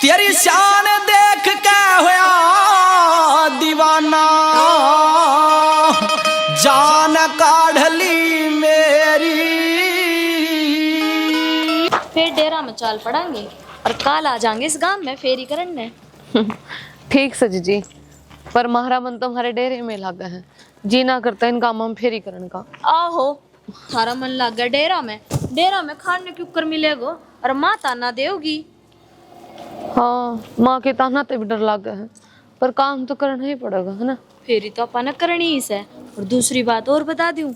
तेरी शान देख के होया दीवाना, जान काढ़ली मेरी। फिर डेरा में चाल पड़ांगे और काल आ जाएंगे इस गांव में फेरी करने। ठीक सजी जी, पर महारा मन तो हमारे डेरे में लागा है, जी ना करता इन कामों में फेरी करने का। आहो थारा मन लग गया डेरा में खाने क्यों कर मिलेगो और माँ ताना देगी। हाँ, माँ के ताना ते भी डर लगा है, पर काम तो करना ही पड़ेगा, है ना। फेरी तो अपन करनी ही है। और दूसरी बात और बता दूं,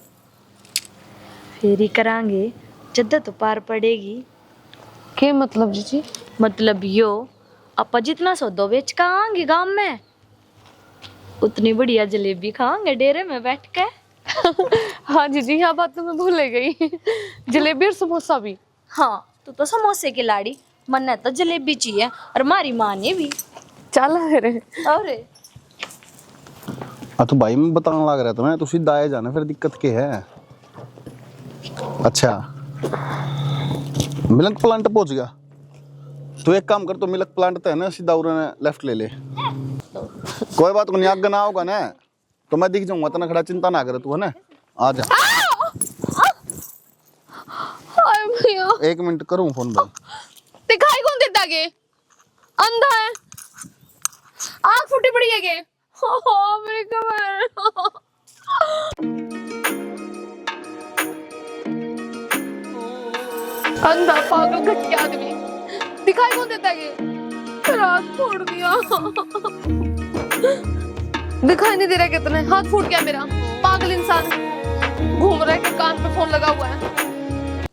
फेरी करांगे जद्दत तो पार पड़ेगी। क्या मतलब जी? मतलब यो, अपा जितना सौदो बेच का आएंगे गांव में, उतनी बढ़िया जलेबी खाएंगे डेरे में बैठ के। हाँ जी, यह बात तो मैं भूल ही गई। जलेबी और समोसा भी। हाँ, तू तो समोसे की लाड़ी, मन ने तो जलेबी चाहिए और मारी माँ ने भी। चल रे। अरे तो भाई मैं बताने लग रहा था मैं, तो सीधा आए जाना, फिर दिक्कत क्या है? अच्छा, मिल्क प्लांट पहुंच गया तो एक काम कर, तो मिल्क प्लांट तो है ना, सीधा उन्होंने लेफ्ट ले ले। कोई बात नहीं, आगे ना होगा ना तो मैं दिख जाऊंगा, तना खड़ा, चिंता ना कर तू, है ना। आ जा। हाय भैया, 1 मिनट करूं फोन भाई। दिखाई कौन देता के? अंधा है, आँख फूटी पड़ी है के? हो मेरी कमर। अंधा पागल घटिया आदमी, दिखाई कौन देता के? फिर आँख फोड़ दिया। दिखाई नहीं दे रहा कितने, हाथ फूट गया मेरा। पागल इंसान घूम रहा है कि कान पे फोन लगा हुआ है।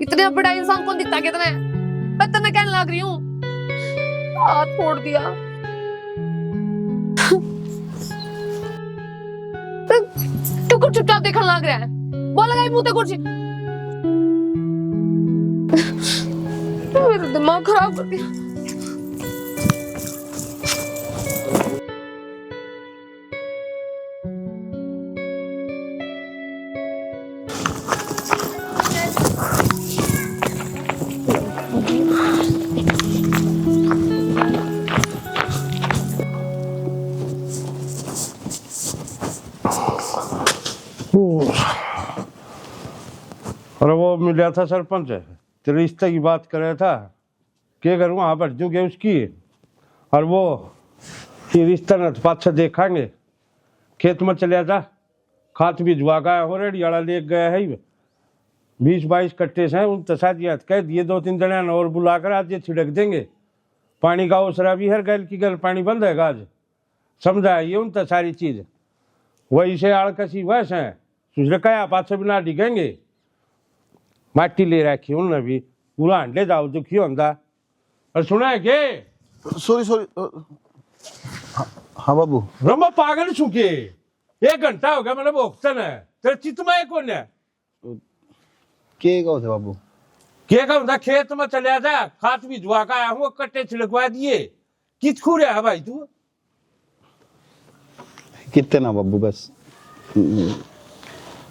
इतने बड़ा इंसान कौन दिखता कितने? मैं तो कहने लग रही हूँ, हाथ फोड़ दिया। तू कुछ चुपचाप देखने लग रहा है, बोल लगा मुंह तक कुछ। मेरा दिमाग खराब कर दिया। अरे वो मिला था सरपंच, तेरे रिश्ते की बात कर रहा था, क्या करूँ वहाँ पर जो गए उसकी। और वो ये रिश्ता न पाछा देखांगे, खेत में चले जा, खाद भी जुआ गया हो, रेडी वाला ले गया है 20-22 कट्टे से उन तसादियात कह दिए, 2-3 जने और बुला कर आज ये छिड़क देंगे। पानी का ओसरा भी हर गल की गल पानी बंद है आज, समझा ये उन तो सारी चीज वही से आड़कसी वैसे है, सुझ कया पाछे बिना डिगेंगे। माटी ले रखी उन्होंने भी, पूरा हंडे जाओ दुखी होंदा। और सुना है के? सॉरी। हाँ बाबू। रंबा पागल छुके, 1 घंटा हो गया मैंने भोगतन है, तेरे चित में कौन है? के कहो थे बाबू? क्या कहूँ, खेत में चले जा, खाद भी जुआ का आया हूँ, कट्टे छिड़कवा दिए। कित खू रहा है भाई तू? कितने ना बाबू, बस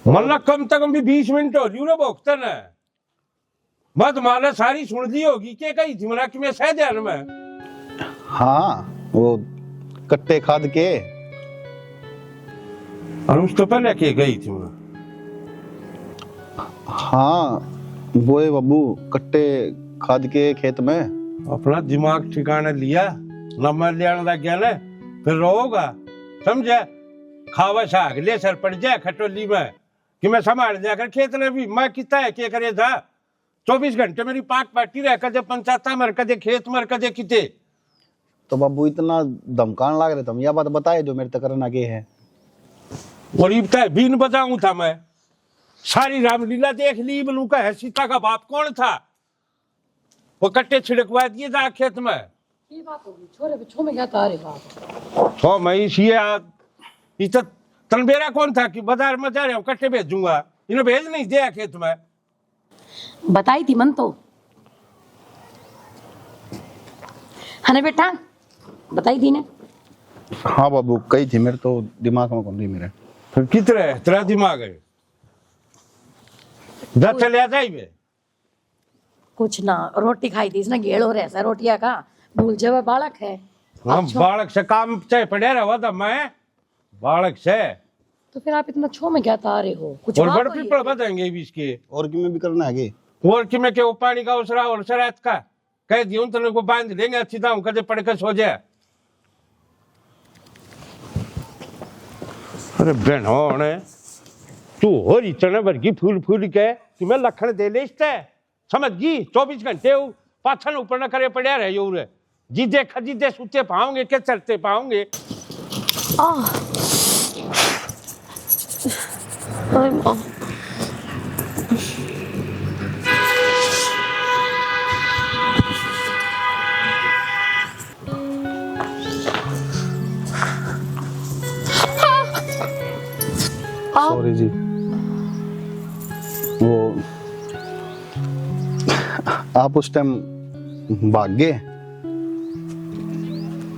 मतलब कम से कम भी 20 मिनट हो रही भोगतन है। मत माने सारी सुन ली होगी, क्या कही थी मना कि मैं सह ध्यान में। हाँ, वो कट्टे खाद के। और उस तो पहले के गई थी मैं। हाँ वो है बाबू, कट्टे खाद के खेत में। अपना दिमाग ठिकाने लिया, लम्बा लिया लग गया ना, फिर रोगा, समझे? खावा साग ले सर पड़ जाए खटोली में कि मैं संभाल जाकर खेत में भी मैं कितना है क्या करे था। 24 घंटे मेरी पाक पाटी रह, कदे पंचायत में, कदे खेत में, कदे किते। तो बाबू इतना धमकान लग रहे तुम, यह बात बताए जो मेरे तक करना के है। गरीब था, बीन बजाऊं था मैं, सारी रामलीला देख ली। बनू का है, सीता का बाप कौन था? वो कट्टे छिड़कवा दिए जा खेत में। ये बात होगी, छोरे पे छो में क्या तारे बाप। छो मई सी तनबेरा कौन था कि बाजार में जा रहे हो कट्टे भेजूंगा, इन्हें भेज नहीं दिया खेत में। बताई थी मन तो, है ना बेटा, बताई थी ने। हाँ बाबू कही थी, मेरे तो दिमाग में कौन रही मेरे। फिर कितने तेरा दिमाग है? चले जाइए। कुछ ना, रोटी खाई थी इसने, घेड़ हो रहा है रोटियां का, भूल जावे बालक है। हम बालक से काम चाहे पड़े रहा था मैं बालक से। तो फिर आप इतना छो में क्या आ रहे हो? कुछ और बात बड़ तो ये पीपल है। बताएंगे भी इसके। और कि मैं भी करना है और कि मैं के वो पानी का उसरा और शरात का कह दियो तेरे को बांध देंगे अच्छी दाम कदे पड़ के सो जाए। अरे बहनों ने तू हो रही चने भर की फूल फूल के तुम्हें लखन दे ले इसते समझ गई 24 घंटे पाछन ऊपर न करे पड़े रहे यो रे जी देखा जी दे सुते पाओगे के चलते पाओगे। अरे माँ सॉरी जी। वो आप उस टाइम भाग गए,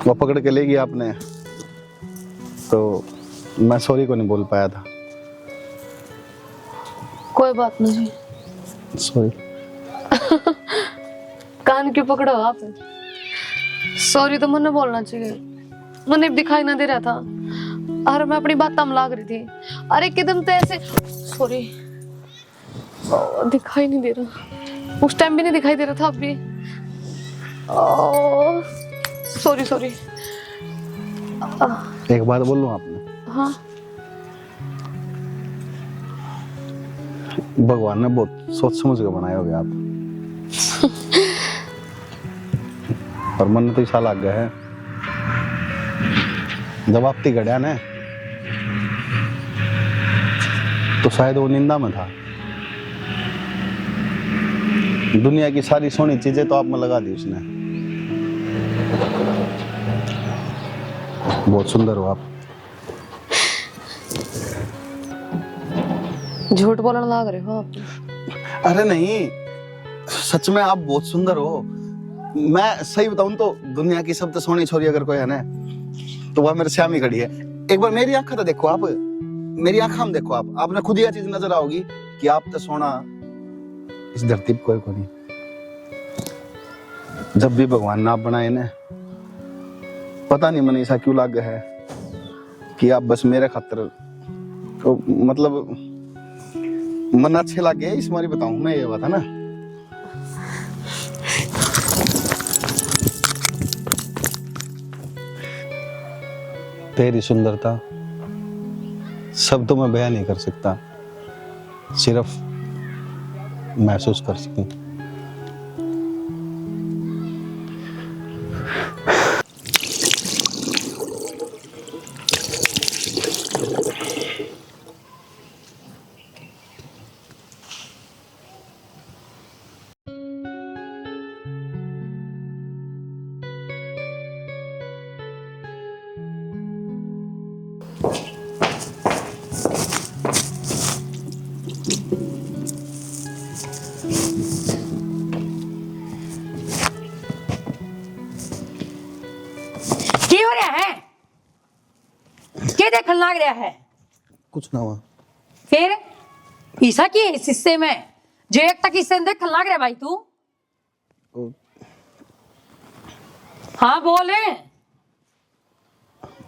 वो पकड़ के ले गई आपने, तो मैं सॉरी को नहीं बोल पाया था। कोई बात नहीं। सॉरी। कान क्यों पकड़ो आप? सॉरी तो मैंने बोलना चाहिए, मैंने दिखाई ना दे रहा था। अरे मैं अपनी बात तम लाग रही थी। अरे एकदम तो ऐसे सॉरी दिखाई नहीं दे रहा, उस टाइम भी नहीं दिखाई दे रहा था, अब भी सॉरी सॉरी। एक बात बोल लूं आपने? हाँ भगवान ने बहुत सोच समझ के बनाए होगे आप। और मन तो ऐसा लग गया है जब आप गड़िया ने तो शायद वो निंदा में था। दुनिया की सारी सोनी चीजें तो आप में लगा दी उसने। बहुत सुंदर हो आप। झूठ बोलने लग रहे हो आप। अरे नहीं, सच में आप बहुत सुंदर हो। मैं सही बताऊं तो दुनिया की सबसे सोनी छोरी अगर कोई है ना तो वह मेरे श्यामी खड़ी है। एक बार मेरी आंखों तो देखो आप, मेरी आंखों में देखो आप, आपने खुद यह चीज नजर आओगी कि आप तो सोना इस धरती पे कोई नहीं। जब भी भगवान ने आप बनाए ना, पता नहीं मन ऐसा क्यों लग है कि आप बस मेरे खातिर तो मतलब मन अच्छे लग गए। इस बारी बताऊं मैं ये बात है ना। तेरी सुंदरता शब्दों में बयान नहीं कर सकता, सिर्फ महसूस कर सकती। की हो रहा है? क्या देखने लग रहा है? कुछ ना हुआ। फिर ईसा की इस हिस्से में जो एक तक हिस्से में देखने लग रहा भाई तू? ओ, हाँ बोले।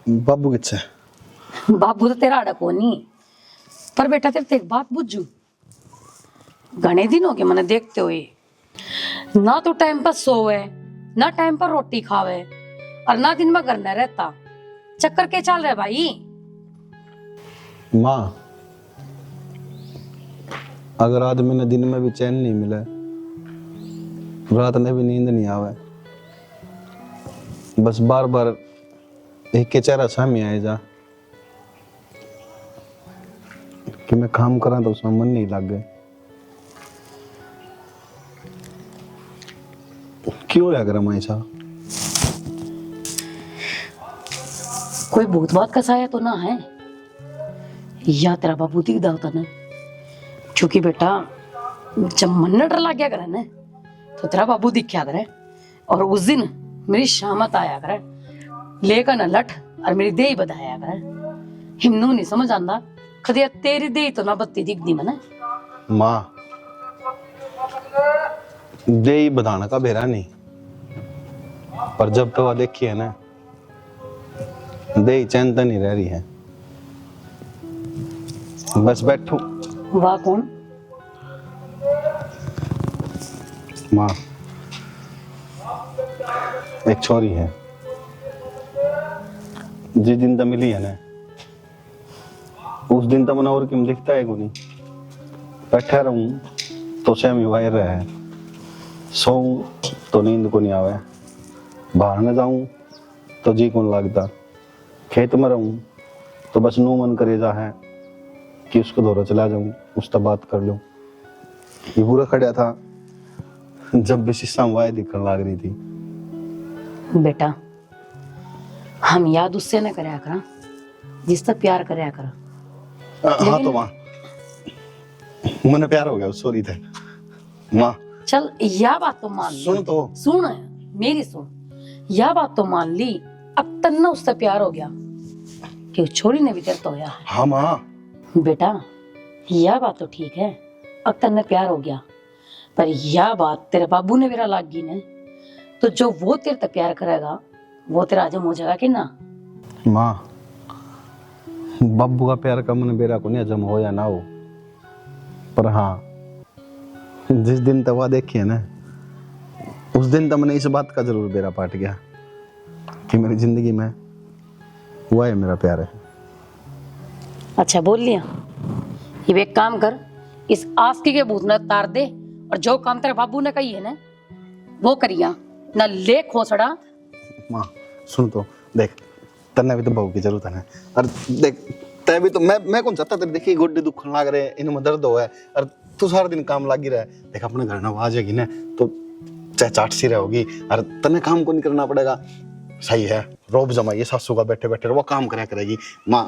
बाबू किच्छे? बाबू तो तेरा अड़को नहीं, पर बेटा तेरे एक बात बुझू, घने दिन हो गए मैंने देखते हुए, ना तो टाइम पर सोवे, ना टाइम पर रोटी खावे, और ना दिन में घर न रहता। चक्कर के चल रहे भाई? माँ, अगर आदमी ने दिन में भी चैन नहीं मिला, रात में भी नींद नहीं आवे, बस बार बार एक के चेहरा सामने आए जा कि मैं काम करा तो उसमें मन नहीं लग गए। क्यों लग रहा मैं ऐसा? कोई भूत बात का साया तो ना है या तेरा बाबू दिखदा होता ना? क्योंकि बेटा जब मन न डर लग गया करे ना तो तेरा बाबू दिखा करे, और उस दिन मेरी शामत आया करे लेकर न लठ और मेरी देही बधाया करे। हिमनू नहीं समझ आंदा कदे तेरी देही तो ना बत्ती दिखदी मने। माँ, दे बधाना का बेरा नहीं, पर जब तो वह देखी है ना, दे चैन तो नहीं रह रही है। बस बैठू। वाह कौन? माँ, एक छोरी है, जिस दिन तो मिली है ना, उस दिन तो मैंने और किम दिखता है को नहीं। बैठा रहूं तो सेम वायर रहे, सोऊं तो नींद को नहीं आवे, बाहर न जाऊं तो जी कौन लगता, खेत में रहूं तो बस नू मन करेजा है कि उसको दौरा चला जाऊं, उससे बात कर लूं। ये पूरा खड़ा था जब भी शीशा में वाय दिखने लग रही थी। बेटा, हम याद उससे न करया करा जिससे प्यार करया करा। हाँ तो माँ, मैंने प्यार हो गया उस छोरी थे। माँ चल, यह बात तो मान ली। सुन तो। सुन मेरी सुन, यह बात तो मान ली, अब तन्ना उससे प्यार हो गया कि उस छोरी ने भी तेरे तो होया है। हाँ माँ। बेटा, यह बात तो ठीक है, अब तन्ने प्यार हो गया, पर यह बात तेरे बाबू ने मेरा लाग गई ने, तो जो वो तेरे तक प्यार करेगा वो तेरा आजम हो जाएगा कि ना? माँ, बब्बू का प्यार का मन बेरा को नहीं हजम हो या ना हो, पर हाँ जिस दिन तक वह देखी है ना, उस दिन तक मैंने इस बात का जरूर बेरा पाट गया कि मेरी जिंदगी में वह है मेरा प्यार है। अच्छा बोल लिया। ये एक काम कर, इस आस्की के भूत ने तार दे और जो काम तेरे बाबू ने कही है ना वो करिया, ना ले खोसड़ा। माँ सुन तो, देख तन्ने भी तो बहू की जरूरत है ना, और देख तय भी तो मैं कौन चाहता तेरे देखी गोड्डे दुखन लाग रहे, इनमें दर्द हो है, और तू सारा दिन काम लागी रहा है। देख अपने घर ना आ जाएगी ना तो चाहे चाट सी रहोगी, और तन्ने काम को नहीं करना पड़ेगा। सही है, रोब जमाइए सासू का बैठे बैठे वो काम करा करेगी। माँ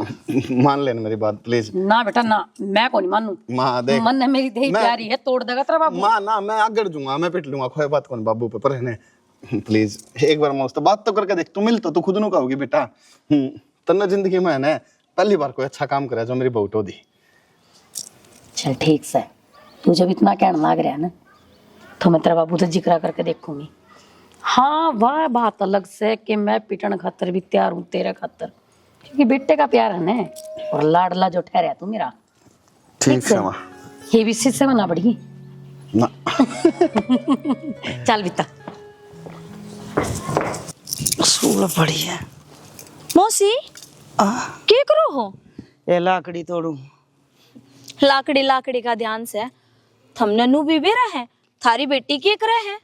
मान लेना मेरी बात प्लीज। ना बेटा ना, मैं को नहीं मानू। माँ देख, मन है मेरी देही प्यारी है, तोड़ देगा तेरा बाबू। माँ ना, मैं आगड़ दूंगा, मैं पिट लूंगा, कोई बात कौन बाबू पे, पर है प्लीज एक बार मैं उससे बात तो करके देख। तू मिल तो तू खुद नु कहोगी बेटा, तन्ने जिंदगी में है ना पहली बार कोई अच्छा काम करे जो मेरी बहू टो दी। चल ठीक से, तू जब इतना कहने लग रहा है ना, तो मैं तेरा बाबू से जिक्र करके देखूंगी। हाँ वह बात अलग से कि मैं पिटन खातर भी तैयार हूँ तेरे खातर, क्योंकि बेटे का प्यार है ना, और लाडला जो ठहरा तू मेरा। ठीक है माँ। ये भी से बना पड़ी ना चल बिता सूल पड़ी है। मौसी क्या करो हो? ये लाकड़ी तोड़ू। लाकड़ी लाकड़ी का ध्यान से, थमने नु भी बेरा है, थारी बेटी क्या करे है?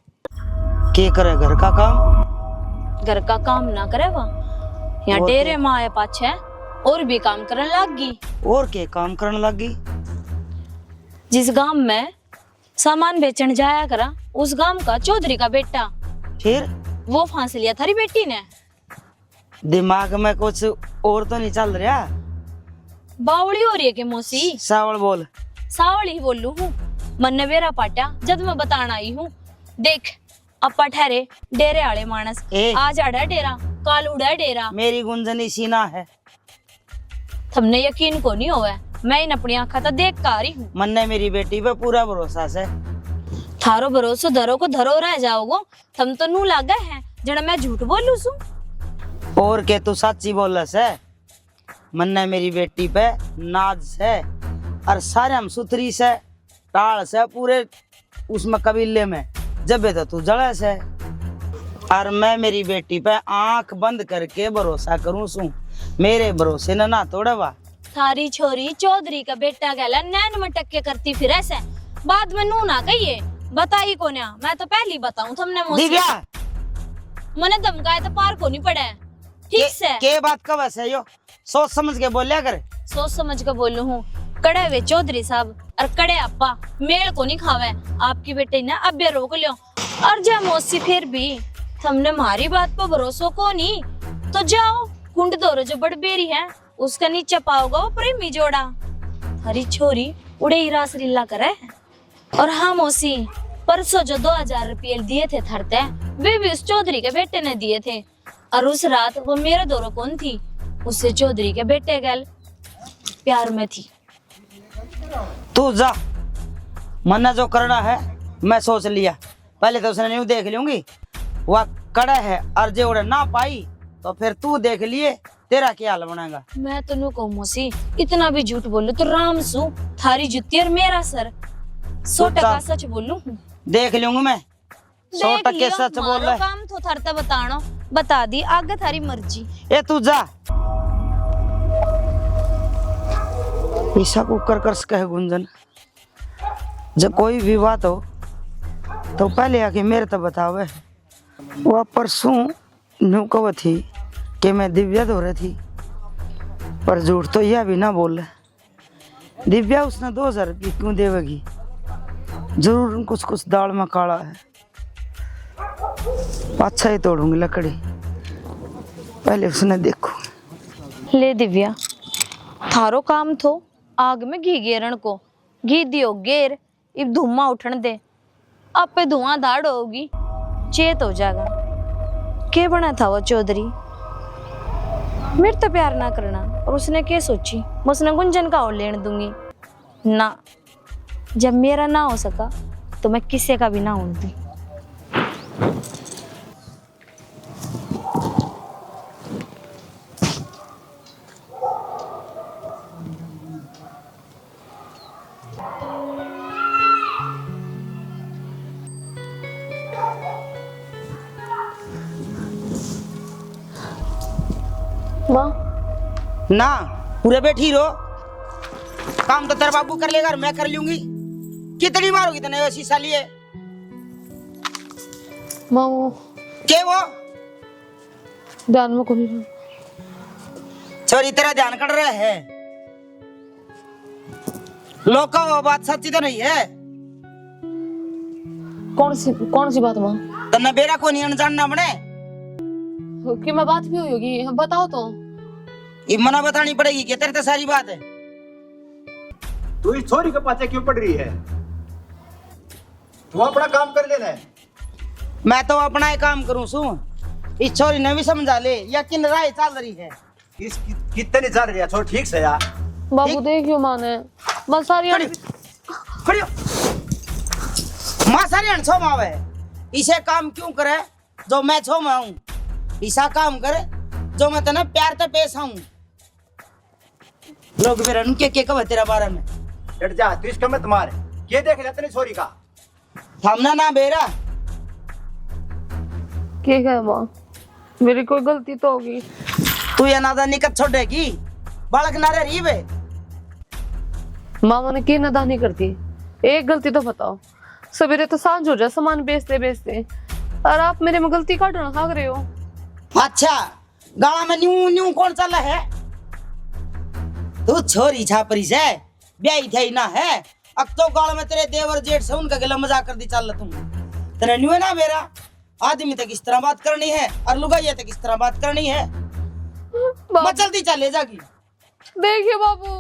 के करे घर का काम? घर का काम ना करे वा, यहाँ और डेरे माँ है पाछे और भी काम करने लग गई। और के काम करने लगी? जिस गांव में सामान बेचने जाया करा, उस गांव का चौधरी का बेटा, फिर वो फांस लिया थारी बेटी ने। दिमाग में कुछ और तो नहीं चल रहा? बावड़ी हो रही है के मौसी? सावल बोल। सावल ही बोलू हूँ, मन ने बेरा पाटा जब मैं बताना आई हूँ। देख अपा ठहरे डेरे आले मानस, आज आड़ा डेरा काल उड़ा डेरा। मेरी गुंजनी सीना है, थमने यकीन को नहीं होवे, मैं इन अपनी आंखा तो देख का रही हूँ। मन ने मेरी बेटी पे पूरा भरोसा से। थारो भरोसो धरो को धरो रह जाओगो, थम तो नू लागे है जड़ा मैं झूठ बोलू सू। और के तू सच्ची बोल से? मन ने मेरी बेटी पे नाज से और सारे हम सुथरी से टाल से पूरे उसमें कबीले में, जब तो तू जड़े से, और मैं मेरी बेटी पे आंख बंद करके भरोसा करूं सू, मेरे भरोसे न ना तोड़वा। थारी छोरी चौधरी का बेटा गला नैन मटक के करती फिर ऐसे, बाद में नू ना कहिए बताई को ना, मैं तो पहली बताऊं थमने मौसी। दिव्या मने धमकाए तो पार को नहीं पड़े, ठीक से? के बात कब ऐसे यो सोच समझ के बोलिया कर। सोच समझ के बोलू हूँ, कड़े वे चौधरी साहब और कड़े अप्पा मेल को नहीं खावे, आपकी बेटी ने अब भी रोक लियो। और जा मौसी फिर भी तुमने हमारी बात पर भरोसा को नहीं, तो जाओ कुंड दौरो जो बड़बेरी है उसका नीचे पाओगा वो प्रेमी जोड़ा। हरी छोरी उड़े ही रास लीला करे। और हाँ मौसी, परसों जो 2000 रुपये दिए थे थरते, वे भी उस चौधरी के बेटे ने दिए थे, और उस रात वो मेरे दौरो कौन थी, उससे चौधरी के बेटे गैल प्यार में थी। तू जा, मन्ना जो करना है मैं सोच लिया, पहले तो उसने नहीं देख लूंगी, वह कड़ा है और जे उड़े ना पाई तो फिर तू देख लिए तेरा क्या हाल बनेगा। मैं तनु कहूं मौसी, इतना भी झूठ बोलू तो राम सु थारी जुत्ती और मेरा सर 100% सच बोलूं। देख लूंगा मैं 100% सच बोल रहा है। काम तो थरता बतानो बता दी, आगे थारी मर्जी। ए तू जा ईसा को कर कहे गुंजन, जब कोई भी बात हो तो पहले आके मेरे तो बतावे। वह परसों न्यू कव थी कि मैं दिव्या धो रही थी, पर झूठ तो यह भी ना बोल रहे। दिव्या उसने 2000 रुपये क्यों देवेगी, जरूर कुछ कुछ दाल में काला है। अच्छा ही तोड़ूंगी लकड़ी, पहले उसने देखो। ले दिव्या, थारो काम थो आग में घी गेरण को, घी दियो गेर, इब धुआं उठन दे, अब पे धुआं धाड़ होगी, चेत हो जाएगा। के बना था वो चौधरी, मेरे तो प्यार ना करना, और उसने क्या सोची मैं उसने गुंजन का और लेने दूंगी ना। जब मेरा ना हो सका तो मैं किसी का भी ना होने दूं। माँ ना पूरे बैठी रहो, काम तो तेरा बाबू कर लेगा और मैं कर लूंगी। कितनी मारोगी तने वो शीशा लिए? माँ वो के वो ध्यान में कौन रहा? छोरी तेरा ध्यान कर रहा है, लोग का वो बात सच्ची तो नहीं है। कौन सी बात माँ? तन्ने बेरा को नहीं अनजानना बने, कि मैं बात भी हुई होगी, बताओ तो। ये मना बतानी पड़ेगी कि तेरे तो सारी बात है। तू इस छोरी के पाछे क्यों पड़ रही है? तू अपना काम कर लेना है। मैं तो अपना ही काम करूं सू, इस छोरी ने भी समझा ले, या किन राय चल रही है। कितने चल रही है छोर ठीक से यार। बाबू देखियो माँ ने बस सारी खड़ी हो। मां सारी अनछो मावे, इसे काम क्यों करे जो मैं छो में हूं, ऐसा काम करे जो मैं तने प्यार ते पेश आऊं। लोग मेरा उनके के कब तेरा बारे में डट जा, तू इसका मत मार। ये देख ले तेरी छोरी का थामना ना बेरा। क्या है माँ, मेरी कोई गलती तो होगी। तू ये नादा निकट छोड़ेगी, बालक नारे रही बे। मामा ने की नादानी करती, एक गलती तो बताओ। सवेरे तो सांझ हो जाए सामान बेचते बेचते, और आप मेरे में गलती काटना भाग रहे हो। अच्छा गाला में न्यू न्यू कौन चल है? तू छोरी छापरी से ब्याही थे ना है, अब तो गाल में तेरे देवर जेठ से उनका गला मजाक कर दी चल तुम। तेरे न्यू है ना मेरा आदमी तक किस तरह बात करनी है और लुगाइया तक किस तरह बात करनी है। मचलती चले जागी। देखिए बाबू,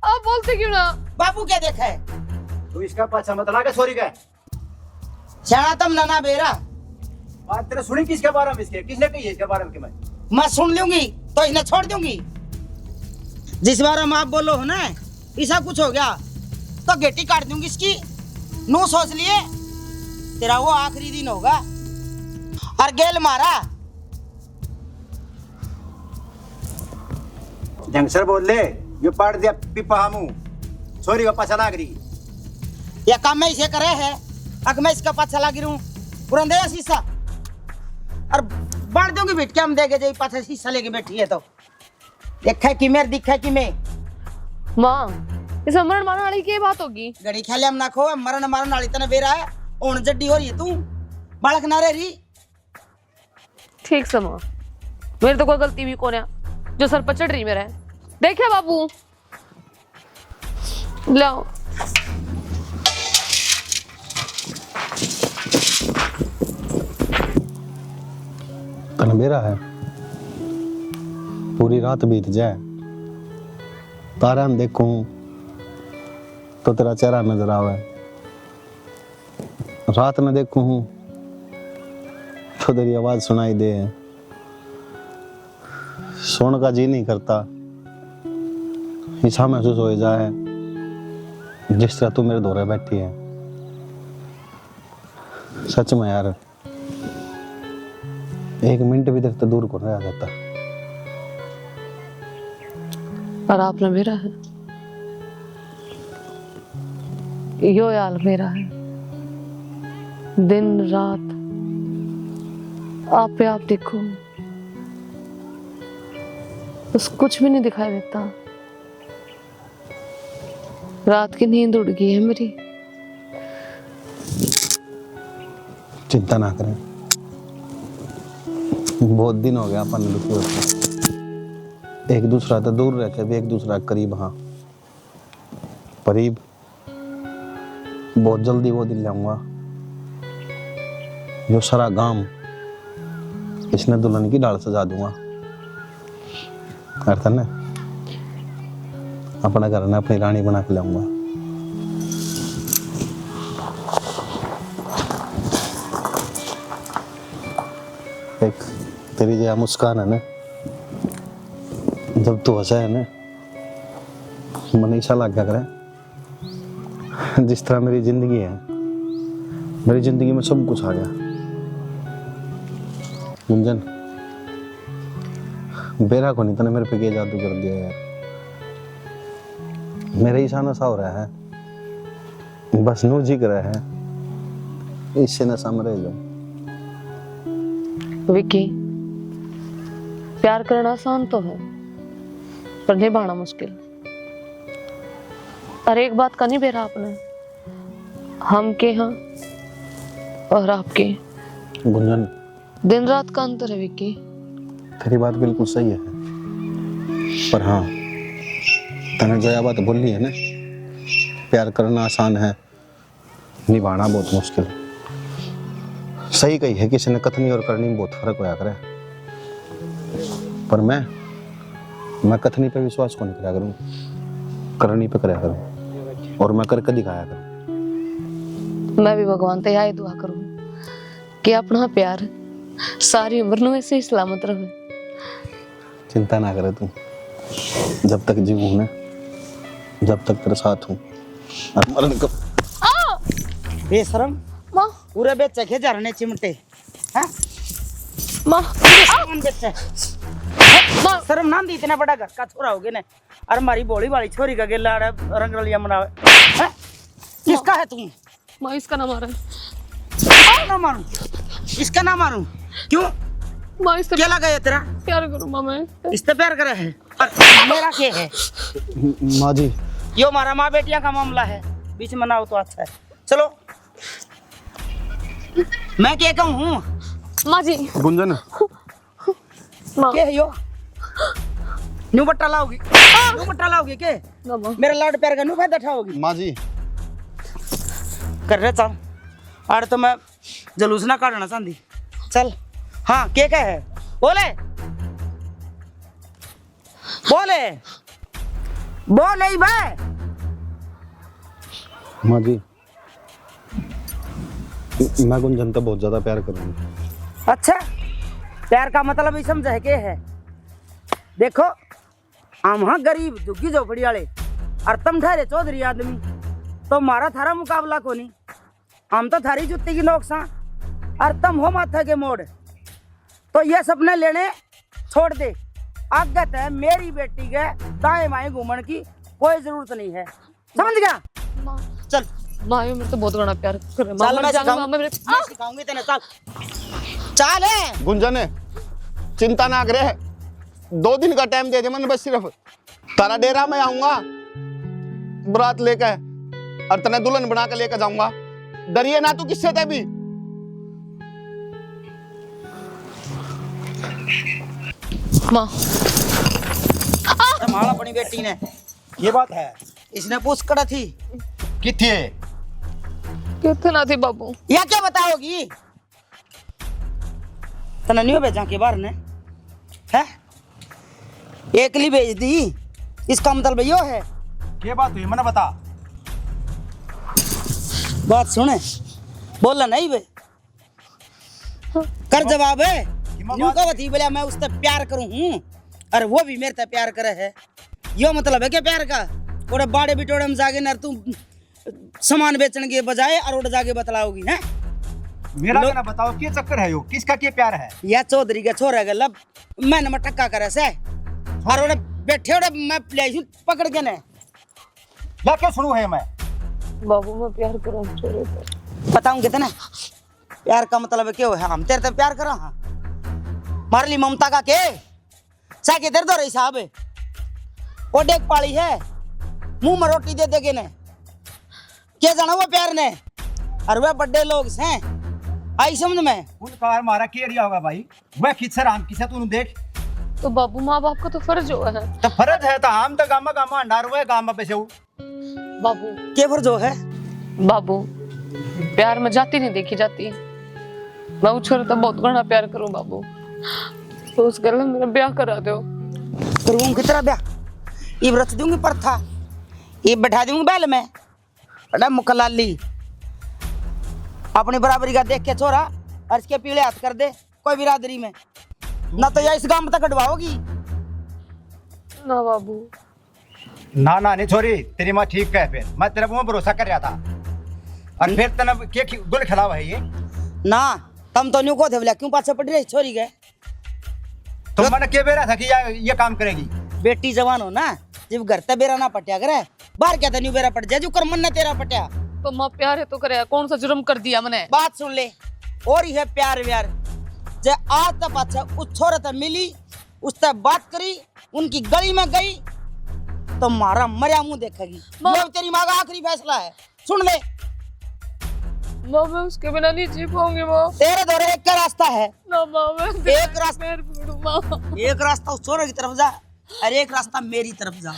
आप बोलते क्यों ना? बाबू क्या देखा है? तू इसका पाछा मत लगा छोरी का। शाना तुम ना बेरा। बात तेरे सुनी किसके बारे में? इसके किसने कही है इसके बारे में कि मैं सुन लूंगी तो इन्हें छोड़ दूंगी। जिस बार में आप बोलो हो ना ऐसा कुछ हो गया तो गेटी काट दूंगी इसकी। नू सोच लिए तेरा वो आखिरी दिन होगा और गेल मारा। ढंग से बोल ले, ये पाड़ दिया पिपा हमू छोरी का पाछा लाग रही। या काम मैं इसे करे है, अगर मैं इसका पाछा लागी रहूं पूरा दे शीशा और बांट दूंगी बेट के हम देगे जाई पाछा शीशा लेके बैठी है तो देखा कि मेरे दिखा कि मैं माँ इस मरण मारने वाली की बात होगी। गड़ी खेले हम ना खो मरण मारन वाली तने बेरा है ओन जड्डी हो रही है तू बालक ना रही। ठीक से माँ, मेरी तो कोई गलती भी कौन है जो सर पर चढ़ रही मेरा। देखिए बाबू लाओ। तन बेरा है पूरी रात बीत जाए तारा न देखूं तो तेरा चेहरा नजर आवे, रात न देखूं तो तेरी आवाज सुनाई दे। सोने का जी नहीं करता, ऐसा महसूस हो जाए जिस तरह तू मेरे दौरे बैठी है। सच में यार एक मिनट भी देखते दूर को रह जाता। और आपने मेरा है, यो यार मेरा है। दिन रात आप पे आप देखो, बस कुछ भी नहीं दिखाई देता। रात की नींद उड़ गई है मेरी। चिंता ना करें, बहुत दिन हो गया अपन दुखी होते, एक दूसरा तो दूर रह के भी एक दूसरा करीब। हाँ करीब, बहुत जल्दी वो दिन लाऊंगा जो सारा गांव इसने दुल्हन की डाल सजा दूंगा। अर्थ ना अपना घर ने अपनी रानी बना के लाऊंगा। एक तेरी जो मुस्कान है ना, जब तू हंसा है ना, मन ऐसा लग गया करे जिस तरह मेरी जिंदगी है, मेरी जिंदगी में सब कुछ आ गया। गुंजन, बेरा को नहीं तने मेरे पे क्या जादू कर दिया यार। मेरा ही नशा हो रहा है, बस नू जी कर रहा है, इससे नशा में रह जाऊं। विकी, प्यार करना आसान तो है पर निभाना मुश्किल। और एक बात का नहीं बेरा आपने, हम के हाँ और आपके गुंजन, दिन रात का अंतर है विकी। तेरी बात बिल्कुल सही है, पर हाँ तने जो यह बात बोली है ना, प्यार करना आसान है, निभाना बहुत मुश्किल। सही कही है, किसी ने कथनी और करनी में बहुत फर्क होया करे। पर मैं कथनी पे विश्वास को नहीं करा करूं, करनी पे करा करूं, और मैं करके दिखाया करूं। मैं भी भगवान से यही दुआ करूं कि अपना प्यार सारी उम्र में ऐसे ही सलामत रहे। चिंता ना करे तू, जब तक जीव हूं ना, जब तक तेरे साथ हूं, और मरण को बेशरम, माँ पूरे बेचे के झरने चिमटे हैं। माँ कौन बेचे? माँ शर्म ना दी, इतना बड़ा घर का छोरा हो गया ने, और हमारी बोली वाली छोरी का गेला रंग रलिया मनावे हैं? किसका है तू? माँ इसका नाम आ रहा है। ना मारूं, इसका ना मारूं, क्यों? माँ इससे क्या लगा ये तेरा? प्यार करूँ माँ मैं। इससे प्यार करे है, और मेरा क्या है? माँ जी, यो हमारा माँ बेटिया का मामला है, बीच में ना हो तो अच्छा है। चलो मैं क्या कहूँ? माँ जी, गुंजन, माँ क्या है यो? न्यू बट्टा लाओगी? न्यू बट्टा लाओगी के? ना माँ। मेरा लाड प्यार का न्यू फायदा उठाओगी? माँ जी, कर रहे चल, और तो मैं जलूस ना काटना चाहती। चल हाँ, क्या है? बोले बोले बोले ही भाई। माँ जी, मैं गुंजन तो बहुत ज्यादा प्यार करूंगा। अच्छा, प्यार का मतलब ही समझा है क्या है? देखो हम हाँ गरीब झुग्गी झोपड़ी वाले, और तुम ठहरे चौधरी आदमी, तो हमारा थारा मुकाबला को नहीं। हम तो थारी जुत्ती की नोकसा, और तुम हो माथा के मोड़। तो ये सपने लेने छोड़ दे, आगत है मेरी बेटी के दाएं बाएं घूमने की कोई जरूरत नहीं है, समझ गया? माँ चल माँ ये मेरे से बहुत बड़ा प्यार करे। माँ चल, मर मैं जाऊंगा, माँ मेरे सिखाऊंगी तेने। चल चल है। गुंजन, चिंता ना करे, 2 दिन का टाइम दे दे मन, बस सिर्फ तारा डेरा में आऊंगा बारात लेकर, और तने दुल्हन बना के लेकर जाऊंगा। डरिए ना तू किससे थे भी। माँ संभाल अपनी बेटी ने, ये बात है। इसने पूछ कड़ा थी किथे कितना थी बाबू? या क्या बताओगी? तना नहीं भेजा के बाहर ने है, एकली भेज दी, इसका मतलब यो है। ये बात हुई, मैंने बता। बात सुने, बोला नहीं बे, कर जवाब है। न्यू को बती बोला मैं उससे प्यार करूं हूं, और वो भी मेरे से प्यार करे है। यो मतलब है क्या प्यार का? थोड़े बाड़े बिटोड़े में जाके ना तू सामान बेचने के बजाय और उड़ जाके बतलाओगी हैं? मेरा कहना बताओ क्या चक्कर है यो, किसका क्या प्यार है? या चौधरी के छोरा के लब मैंने मटक्का करे से और उन्हें बैठे उड़े मैं ले पकड़ के ने या क्या सुनू है मैं? बाबू मैं प्यार करूं छोरे से। बताऊं कितने प्यार का मतलब क्यों है? हम तेरे से प्यार करा हाँ मार ली ममता का के साके तेरे दो रही साहब वो देख पाली है मुंह में रोटी दे देगे ने क्या जाना वो प्यार ने और वह बड़े लोग हैं आई समझ में उनका मारा क्या एरिया होगा भाई? वह किससे राम किसे तू देख तो बाबू माँ बाप का तो फर्ज हुआ है। तो फर्ज है तो हम तो गामा गामा अंडार हुए गामा पे से बाबू के फर्ज जो है बाबू प्यार में जाती नहीं देखी जाती। मैं उस छोरे तो बहुत घना प्यार करूं बाबू, तो उस गले मेरा ब्याह करा दो। करूँ कितना ब्याह ये रच दूंगी पर था ये बैठा दूंगी बैल में अरे मुकलाली अपनी बराबरी का देख के छोरा और इसके पीले हाथ कर दे कोई बिरादरी में ना तो या इस गांव में तक कटवाओगी ना बाबू ना ना नहीं छोरी तेरी माँ ठीक है। फिर मैं तेरे पे भरोसा कर रहा था और फिर तेने क्या गुल खिलावा है ये? ना तम तो न्यू को थे बोला क्यों पाछे पड़ रही छोरी के तो मैंने क्या बेरा था कि ये काम करेगी? बेटी जवान हो ना जब घर ते बेरा ना पटिया करे बाहर क्या था न्यू बेरा पट जाए जो कर मन ना तेरा पटिया तो माँ प्यार है तो करे, कौन सा जुर्म कर दिया मैंने? बात सुन ले और ये प्यार व्यार जे आज तक पाछे उस छोरे ते मिली उससे बात करी उनकी गली में गई तो मारा मरिया मुंह देखेगी। ये तेरी माँ का आखिरी फैसला है सुन ले। माँ मैं उसके बिना नहीं जी पाऊंगी माँ। तेरे दौरे एक का रास्ता है ना माँ मैं एक रास्ता एक रास्ता उस छोरे की तरफ जा और एक रास्ता मेरी तरफ जा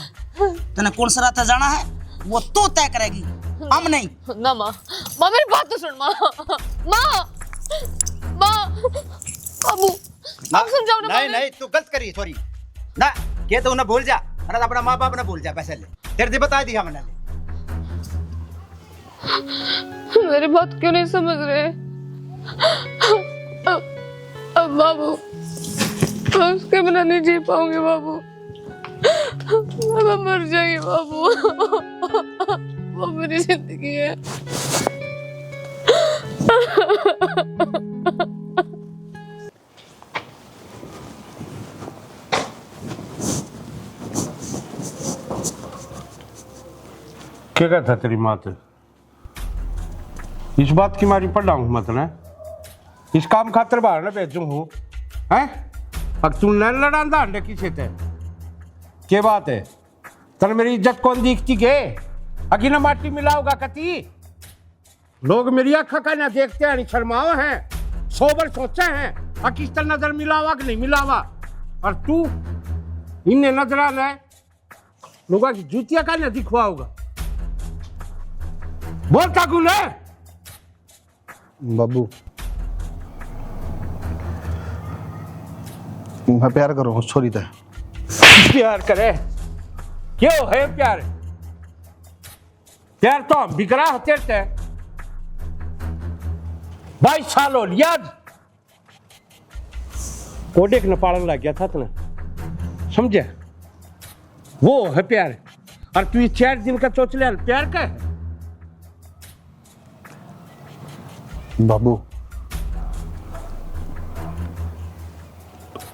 तने कौन सा रास्ता जाना है वो तो तय करेगी हम नहीं। ना माँ माँ मेरी बात तो सुन माँ। माँ माँ बाबू आप समझाओ ना। नहीं नहीं तू गलत करी सॉरी ना के तो उन्हें भूल जा अरे अपना माँ बाप ना भूल जा पैसे ले तेरे से बता दिया मैंने। मेरी बात क्यों नहीं समझ रहे? अब बाबू मैं उसके बिना नहीं जी पाऊंगी बाबू, मैं मर जाएगी बाबू। वो मेरी जिंदगी है। क्या कहता तेरी माँ ते? इस बात की मारी पढ़ा हूँ मत ना इस काम खातर बाहर ना भेजू हूँ हैं? अब तू न लड़ांदा अंडे किसे ते क्या बात है? तन मेरी इज्जत कौन दिखती के अगी ना माटी मिलाओगा कती लोग मेरी आँखा का ना देखते हैं शर्माओ हैं 100 बार सोचे हैं और किस तरह नजर मिलावा कि नहीं मिलावा और तू इन्हें नजर आना है लोगों की जूतिया का ना दिखवाओगा बोल काकुल है बाबू मैं प्यार करूँ उस छोरी से। प्यार करे क्यों है प्यार? प्यार तो हम बिगड़ा होते थे 22 साल हो लिया कोडेक न पालन लग गया था तुने समझे वो है प्यार और तू 4 दिन का सोच ले प्यार का है? बाबू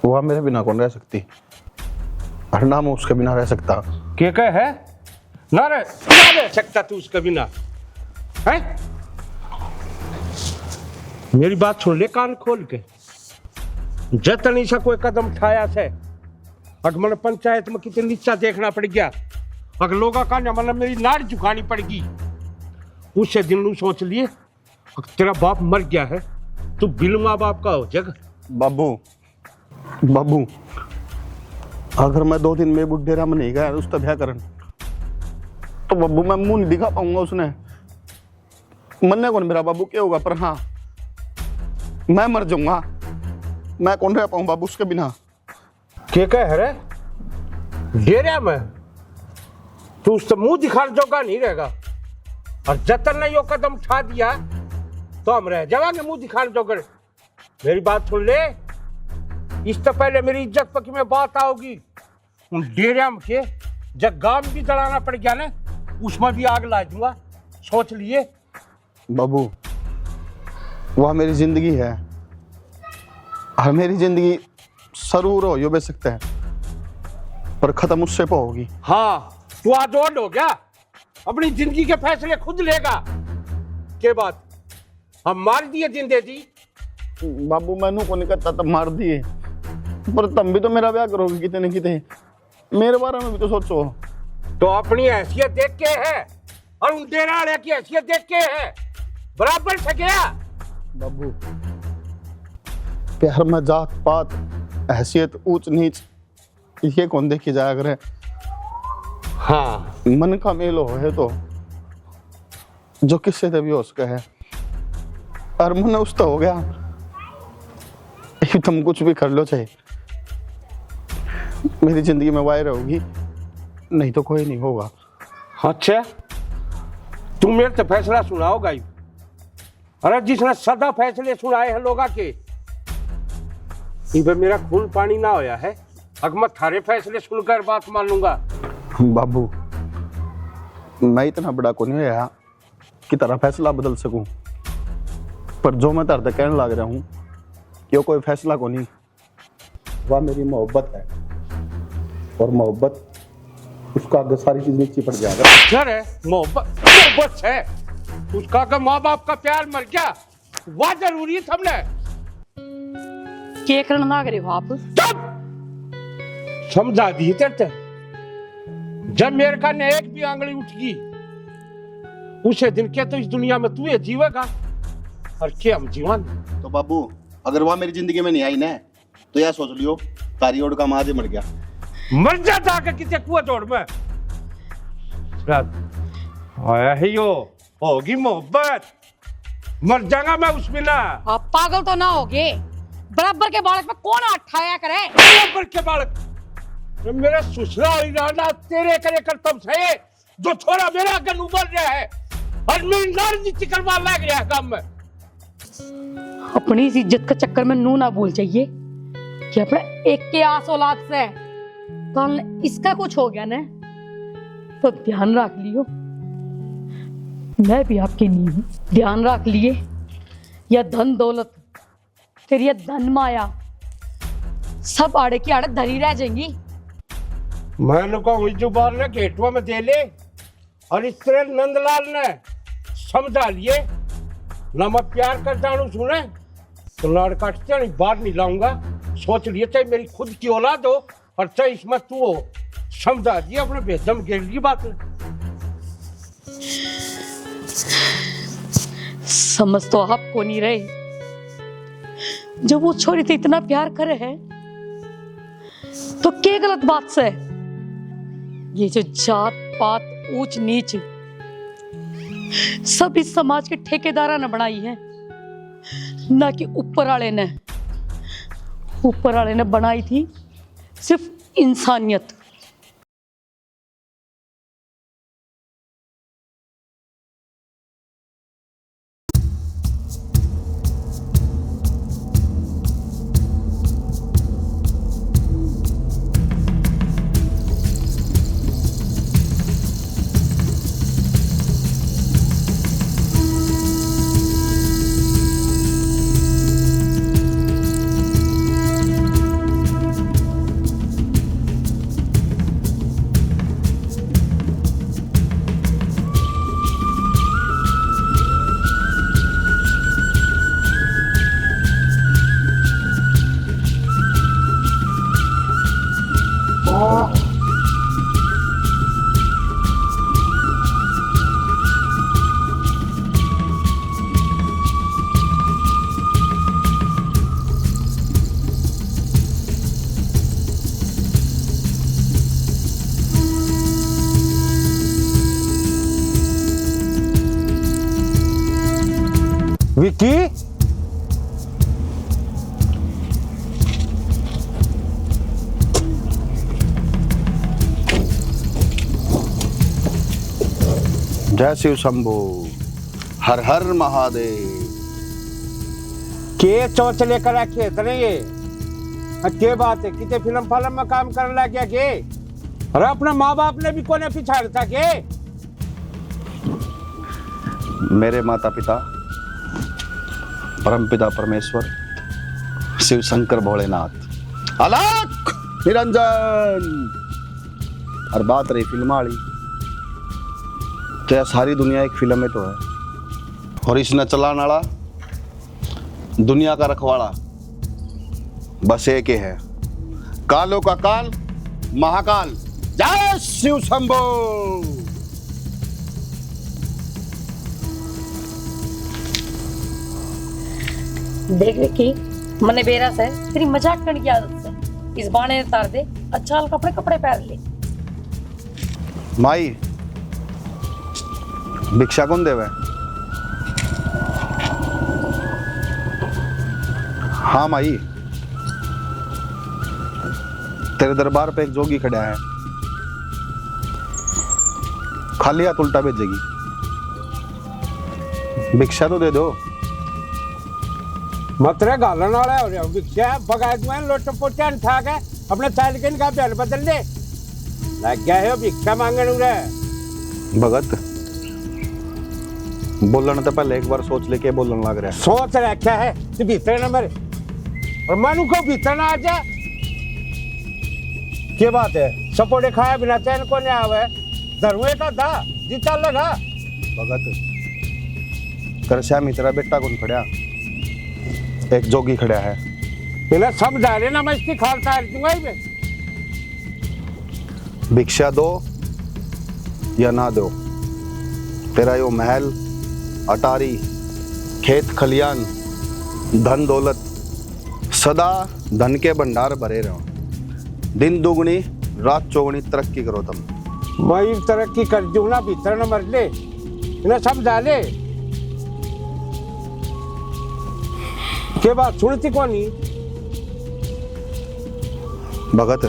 वो मेरे बिना कौन रह सकती और ना मैं उसके बिना रह सकता। क्या है ना रह सकता तू उसके बिना है? मेरी बात सुन ले कान खोल के जतनी सा कोई कदम उठाया से अगर मैंने पंचायत में कितनी नीचा देखना पड़ गया अगर लोगों का मतलब मेरी नाड़ झुकानी पड़गी उससे दिन लू सोच लिए तेरा बाप मर गया है तू बिल माँ बाप का हो जग। बाबू बाबू अगर मैं 2 दिन में बुढ़ेरा में नहीं गया उसका ब्याह करन तो बाबू मैं मुंह नहीं दिखा पाऊंगा उसने मरने कौन मेरा बाबू क्या होगा पर हाँ मैं मर जाऊंगा मैं कौन रह पाऊं बाबू उसके बिना। क्या कह रहे डेरा में तू उससे मुंह दिखा जोगा नहीं रहेगा और जतन ने यो कदम उठा दिया तो हम रह जाएंगे मुंह दिखाने जोगर। मेरी बात सुन ले इससे पहले मेरी इज्जत पर में बात आओगी उन डेरिया के जब गांव भी जलाना पड़ गया ना उसमें भी आग ला दूंगा सोच लिए। बाबू वह मेरी जिंदगी है और मेरी जिंदगी जरूर हो यो बे सकते हैं पर खत्म उससे पे होगी। हाँ तू आज़ाद हो गया, अपनी जिंदगी के फैसले खुद लेगा। के बात हम मार दिए जिंदे जी। बाबू मैनू को नहीं करता तब मार दिए, पर तुम भी तो मेरा ब्याह करोगे कितने न कितने, मेरे बारे में भी तो सोचो। तो अपनी हैसियत देख के है और उन डेरा वाले की हैसियत देख के है, बराबर से गया। बाबू प्यार में जात पात हैसियत ऊंच नीच ये कौन देखी जाया करे। हाँ मन का मेल हो है तो जो किससे से भी हो सके है, और मन उस तो हो गया तुम कुछ भी कर लो चाहे मेरी जिंदगी में वायरल होगी, नहीं तो कोई नहीं होगा। अच्छा तुम मेरे तो फैसला सुनाओगा ही। अरे जिसने सदा फैसले सुनाए हैं लोगा के, इधर मेरा खून पानी ना होया है, अब मैं थारे फैसले सुनकर बात मान लूंगा। बाबू मैं इतना बड़ा को नहीं है कि तेरा फैसला बदल सकूं, पर जो मैं तेरे कहने लग रहा हूं ये कोई फैसला को नहीं, वह मेरी मोहब्बत है और मोहब्बत उसका आगे सारी चीज नीचे पड़ जाएगा। सर है मोहब्बत है उसका, का माँ बाप का प्यार मर गया, वह जरूरी है सबने। के करना ना करे हो आप? चुप समझा दी तेरे, जब मेरे का ने एक भी आंगली उठगी उसे दिन के तो इस दुनिया में तू ये जीवेगा और क्या हम जीवन। तो बाबू अगर वह मेरी जिंदगी में नहीं आई ना तो यह सोच लियो तारी ओड का माँ मर गया। मर जाता के किसे कुआं तोड़ में आया ही होगी मोहब्बत, मर जाऊंगा मैं उसमें ना। आप पागल तो ना होगे? बराबर के बालक में कौन अठाया करे? बराबर के बालक मेरा ससुरा इरादा तेरे करे करतब से जो थोड़ा मेरा आगे उबल रहा है और मेरी नारनीति करवा लग रहा है काम में। अपनी इस इज्जत का चक्कर में नू ना भूल चाहिए कि अपने एक के आस औलाद से कल इसका कुछ हो गया ना तो ध्यान रख लियो, मैं भी आपकी नहीं हूं। ध्यान रख लिए या धन दौलत तेरी या धन माया सब आड़े की आड़े धरी रह जाएंगी। मैंने कहा जुबान ने घेटुआ में दे ले और इस तरह नंदलाल ने समझा लिए ना मैं प्यार कर जानू सुने तो लाड़ काटते नहीं बाहर नहीं लाऊंगा। सोच लिए चाहे मेरी खुद की औलाद हो और चाहे इसमें तू हो, समझा दिए अपने बेदम गिर की बात है। समझ तो आपको नहीं रहे, जब वो छोरी से इतना प्यार करे है तो क्या गलत बात से ये जो जात पात ऊंच नीच सब इस समाज के ठेकेदारा ने बनाई है, ना कि ऊपर वाले ने बनाई थी सिर्फ इंसानियत। विकी जय शिव शंभू, हर हर महादेव। के चोच लेकर रखे इतने ये के बात है, कितने फिल्म में काम करने लग गया के? अरे अपने माँ बाप ने भी कोने पिछाड़ था के? मेरे माता पिता परमपिता परमेश्वर शिव शंकर भोलेनाथ अलख निरंजन। और बात रही फिल्म वाली, तो यह सारी दुनिया एक फिल्म में तो है, और इसने चलाने वाला दुनिया का रखवाड़ा बस एक ही है, कालों का काल महाकाल। जय शिव शंभो। देख विक्की, मने बेरस है तेरी मजाक करने की आदत है। इस बाणे ने तार दे, अच्छा हाल कपड़े कपड़े पहन ले। माई भिक्षा कौन देवे? हाँ माई, तेरे दरबार पे एक जोगी खड़ा है, खाली हाथ उल्टा भेजेगी, भिक्षा तो दे दो। मतरे गालन वाला हो रहा भिक्षा बगायत में लोट पोटा उठा के अपने साइकिल का बैल बदल दे, लग गया है भिक्षा मांगने उरे। भगत बोलने तो पहले एक बार सोच लेके बोलने लग रहा है। सोच रखा है कि भीतर न मरे और मनु को भीतर ना आ जाए। क्या बात है, सपोर्टे खाया बिना चैन को नहीं आवे, धरुए का था जीता लगा। भगत कर श्यामी तेरा बेटा कौन खड़ा? एक जोगी खड़ा है, इन्हें समझा लेना, मैं इसकी खालता दूंगा ही मैं। भिक्षा दो या ना दो, तेरा यो महल अटारी खेत खलियान धन दौलत सदा धन के भंडार भरे रहो, दिन दुगनी रात चौगनी तरक्की करो तुम। मैं तरक्की कर दूं ना, भीतर न मर ले, इन्हें समझा ले। के बात सुनती कौनी? भगत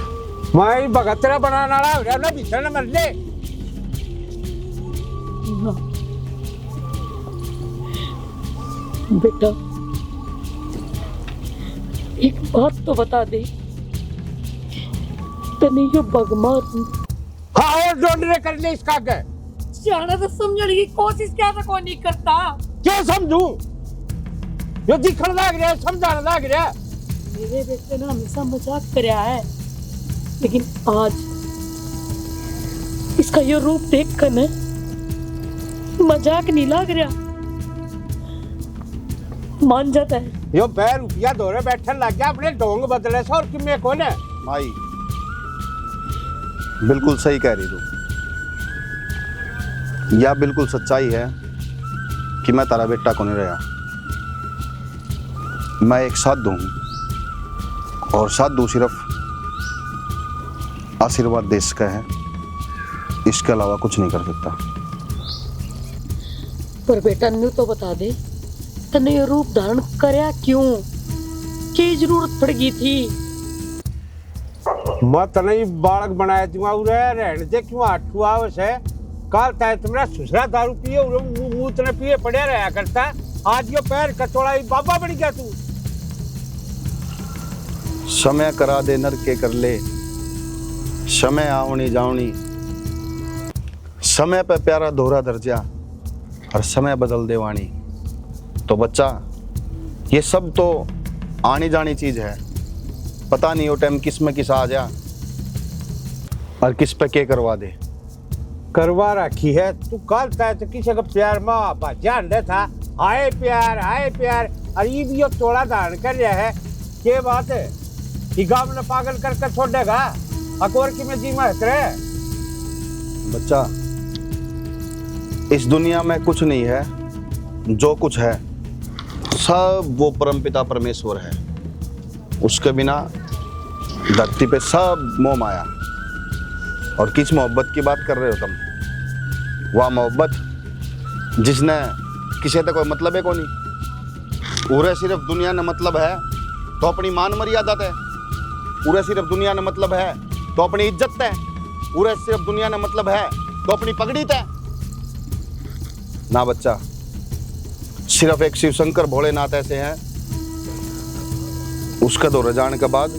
मैं भगतरा बनाना रहा ना, भीतर न मर ले। बेटा एक बात तो बता दे, तने ये बगमार हाँ और ढूंढने कर ले इसका क्या? जाना तो समझने की कोशिश क्या तो कोई नहीं करता। क्या समझू? यो दिखने लग रहा है, समझाने लग रहा है। मेरे बेटे ने हमेशा मजाक करया है, लेकिन आज इसका ये रूप देख कर न मजाक नहीं लग रहा, मान जाता है। यो पैर रुपया दौरे बैठन लग गया, अपने ढोंग बदले से और किमे कौन है? माई बिल्कुल सही कह रही तू, या बिल्कुल सच्चाई है कि मैं तारा बेटा को नहीं रहा। मैं एक साधु हूं, और साधु सिर्फ आशीर्वाद देश का है, इसके अलावा कुछ नहीं कर सकता। पर बेटा न्यू तो बता दे, तने ये रूप धारण करया क्यों? की जरूरत पड़ गई थी? मत नहीं बालक बनाया दूंगा उरे रहने दे, क्यों आठुआ वैसे काल ताए तुम्हारा सुसरा दारू पिए और मुंह तने पिए पड़े रहा करता, आज यो पैर कचौड़ा बाबा बन गया तू। समय करा दे नर के कर ले, समय आवनी जावनी, समय पे प्यारा दोहरा दर्जा और समय बदल दे वाणी। तो बच्चा ये सब तो आनी जानी चीज है, पता नहीं वो टाइम किस में किस आ जा और किस पे क्या करवा दे। करवा रखी है तू, कल ताए तो किसी का प्यार माँ जान रहा था, आए प्यार, और ये भी यो चोड़ा धारण कर रहा है। क्या बात है कि गांव ने पागल करके छोड़ेगा, अकबर की में जी महत रहे। बच्चा इस दुनिया में कुछ नहीं है, जो कुछ है सब वो परमपिता परमेश्वर है, उसके बिना धरती पे सब मोह माया। और किस मोहब्बत की बात कर रहे हो तुम? वह मोहब्बत जिसने किसी तक कोई मतलब है को नहीं, उरे सिर्फ दुनिया ने मतलब है तो अपनी मान मर्यादा है, उरे सिर्फ दुनिया ने मतलब है तो अपनी इज्जत है, उरे सिर्फ दुनिया ने मतलब है तो अपनी पगड़ी है ना। बच्चा सिर्फ एक शिव शंकर भोलेनाथ ऐसे हैं, उसका दो रजान के बाद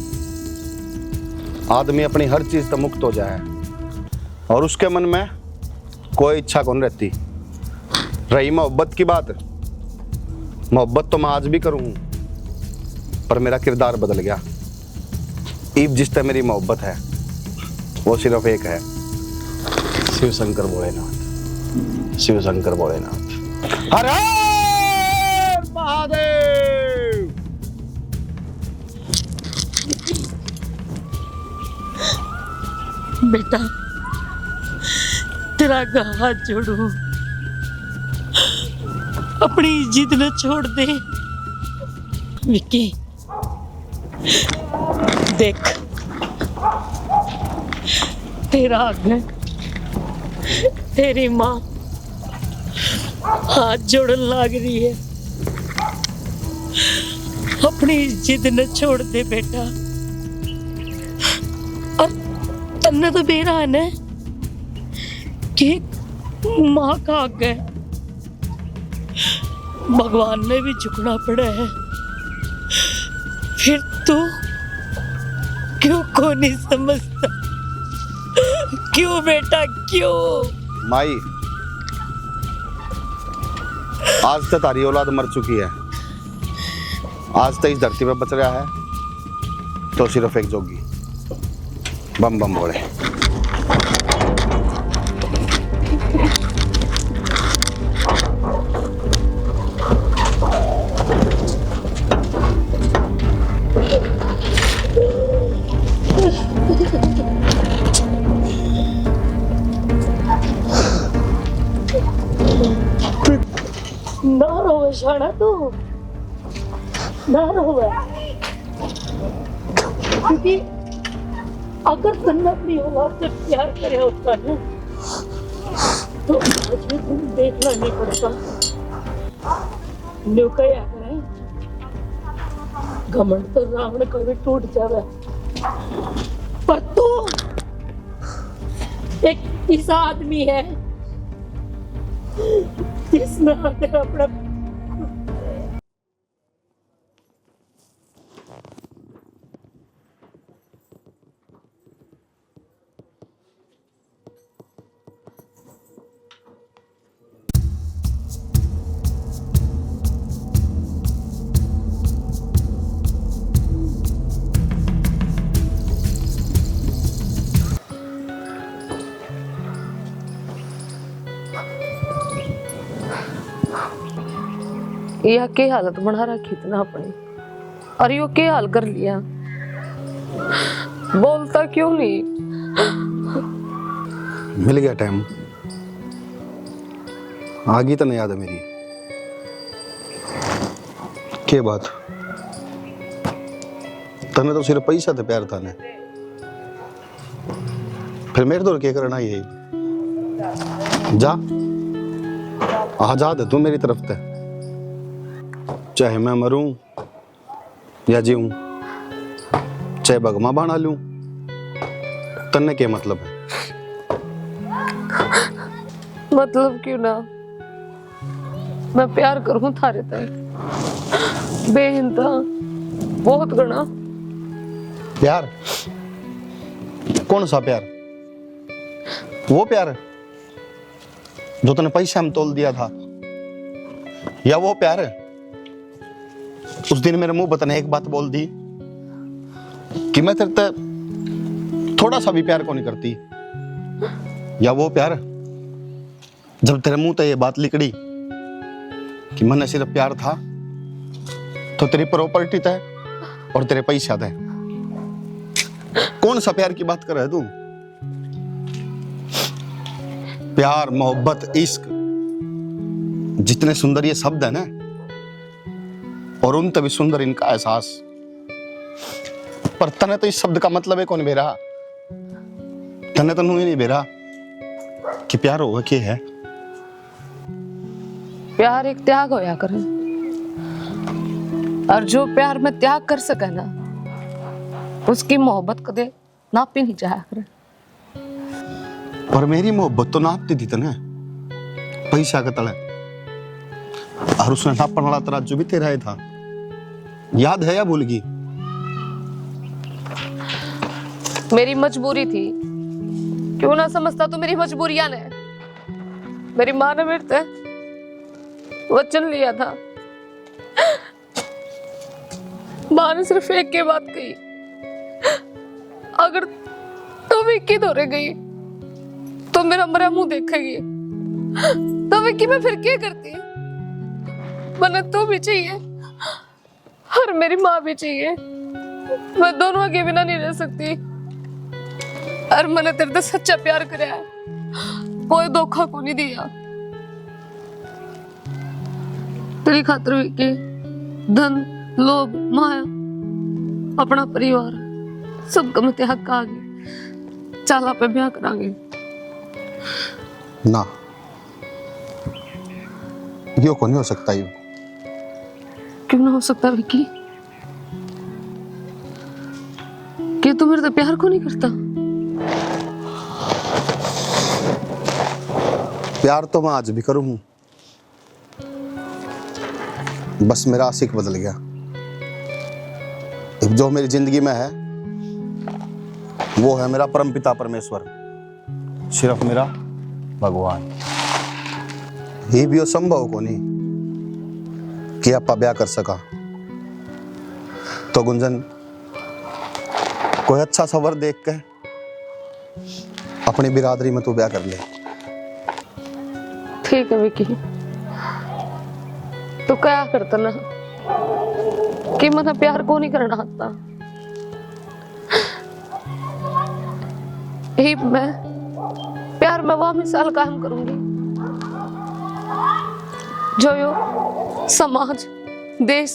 आदमी अपनी हर चीज से मुक्त हो जाए और उसके मन में कोई इच्छा कौन रहती। रही मोहब्बत की बात मोहब्बत तो मैं आज भी करूं, पर मेरा किरदार बदल गया। ईब जिससे मेरी मोहब्बत है वो सिर्फ एक है, शिव शंकर भोलेनाथ, शिव शंकर भोलेनाथ। हर हर महादेव। बेटा तेरा हाथ जोड़ू, अपनी जिद न छोड़ दे। विक्की देख, तेरा आगे तेरी माँ हाथ जोड़न लाग रही है, अपनी जिद न छोड़ दे बेटा। और तन्ने तो बेरान है कि माँ का आगे भगवान ने भी झुकना पड़ा है, फिर तू क्यों को नहीं समझता? क्यों बेटा क्यों? माई, आज तक तारी औलाद मर चुकी है, आज तक इस धरती पे बच रहा है तो सिर्फ एक जोगी। बम बम बोले। ना रोवे शाना तू, ना रोवे, क्योंकि अगर तन्ने अपनी औलाद से प्यार करे होता ना तो आज भी तुम देखना नहीं पड़ता। न्यू कया करे घमंड तो रावण को भी टूट जावे, पर तू एक ऐसा आदमी है जिसने अपना यह के हालत बना रखी इतना अपनी, और यो के हाल कर लिया, बोलता क्यों नहीं? मिल गया टाइम, आगी तो नहीं याद है मेरी। के बात तने तो सिर्फ पैसा थे प्यार था ने, फिर मेरे दौर क्या करना यही? जा आजाद है तू मेरी तरफ से, चाहे मैं मरूं या जीऊं, चाहे भगमा बना लूं, तन्ने क्या मतलब है? मतलब क्यों ना, मैं प्यार करूं थारे तक बेहिंता बहुत गणा। प्यार? कौन सा प्यार? वो प्यार जो तूने पैसा में तोल दिया था, या वो प्यार उस दिन मेरे मुंह पर तने एक बात बोल दी कि मैं तेरे से थोड़ा सा भी प्यार को नहीं करती, या वो प्यार जब तेरे मुंह पे ये बात निकली कि मैंने सिर्फ प्यार था तो तेरी प्रॉपर्टी थे और तेरे पैसा थे? कौन सा प्यार की बात कर रहा है तू? प्यार, मोहब्बत, इश्क जितने सुंदर ये शब्द है ना, और उन तभी सुंदर इनका एहसास, पर तने तो इस शब्द का मतलब है कौन बेरा? तने तो नू ही नहीं बेरा कि प्यार होगा क्या है? प्यार एक त्याग होया करे, और जो प्यार में त्याग कर सके ना उसकी मोहब्बत कदे नापी नहीं जाया करे। पर मेरी मोहब्बत तो नापती थी तने पैसा का तले, और उसने नापने वाला तराजू भी तेरा ही था, याद है या भूल गई? मेरी मजबूरी थी, क्यों ना समझता तू मेरी मजबूरियां ने? मेरी माँ ने मेरे से वचन लिया था माँ ने सिर्फ एक के बात कही, अगर तो विक्की दौरे गई तो मेरा मरा मुंह देखेगी, तो विक्की मैं फिर क्या करती? मैंने तू भी चाहिए और मेरी माँ भी चाहिए, मैं दोनों के बिना नहीं रह सकती। और मैंने तेरे से सच्चा प्यार कराया है, कोई धोखा को नहीं दिया। तेरी खातिर विक्की धन, लोभ, माया, अपना परिवार सब का मैं त्याग का आगे चाला पे ब्याह करांगे। ना, यो को नहीं हो सकता। यू क्यों ना हो सकता विक्की? कि तू मेरे तो प्यार को नहीं करता? प्यार तो मैं आज भी करूं हूं, बस मेरा आशिक बदल गया। अब जो मेरी जिंदगी में है वो है मेरा परमपिता परमेश्वर, सिर्फ मेरा भगवान। ये भी संभव को नहीं कि आपा ब्याह कर सका, तो गुंजन कोई अच्छा सा वर देख के अपनी बिरादरी में तू ब्याह कर ले। ठीक है विक्की, तो क्या करता ना कि मैंने प्यार को नहीं करना आता। यही मैं प्यार में वह मिसाल कायम करूंगी जो यो समाज, देश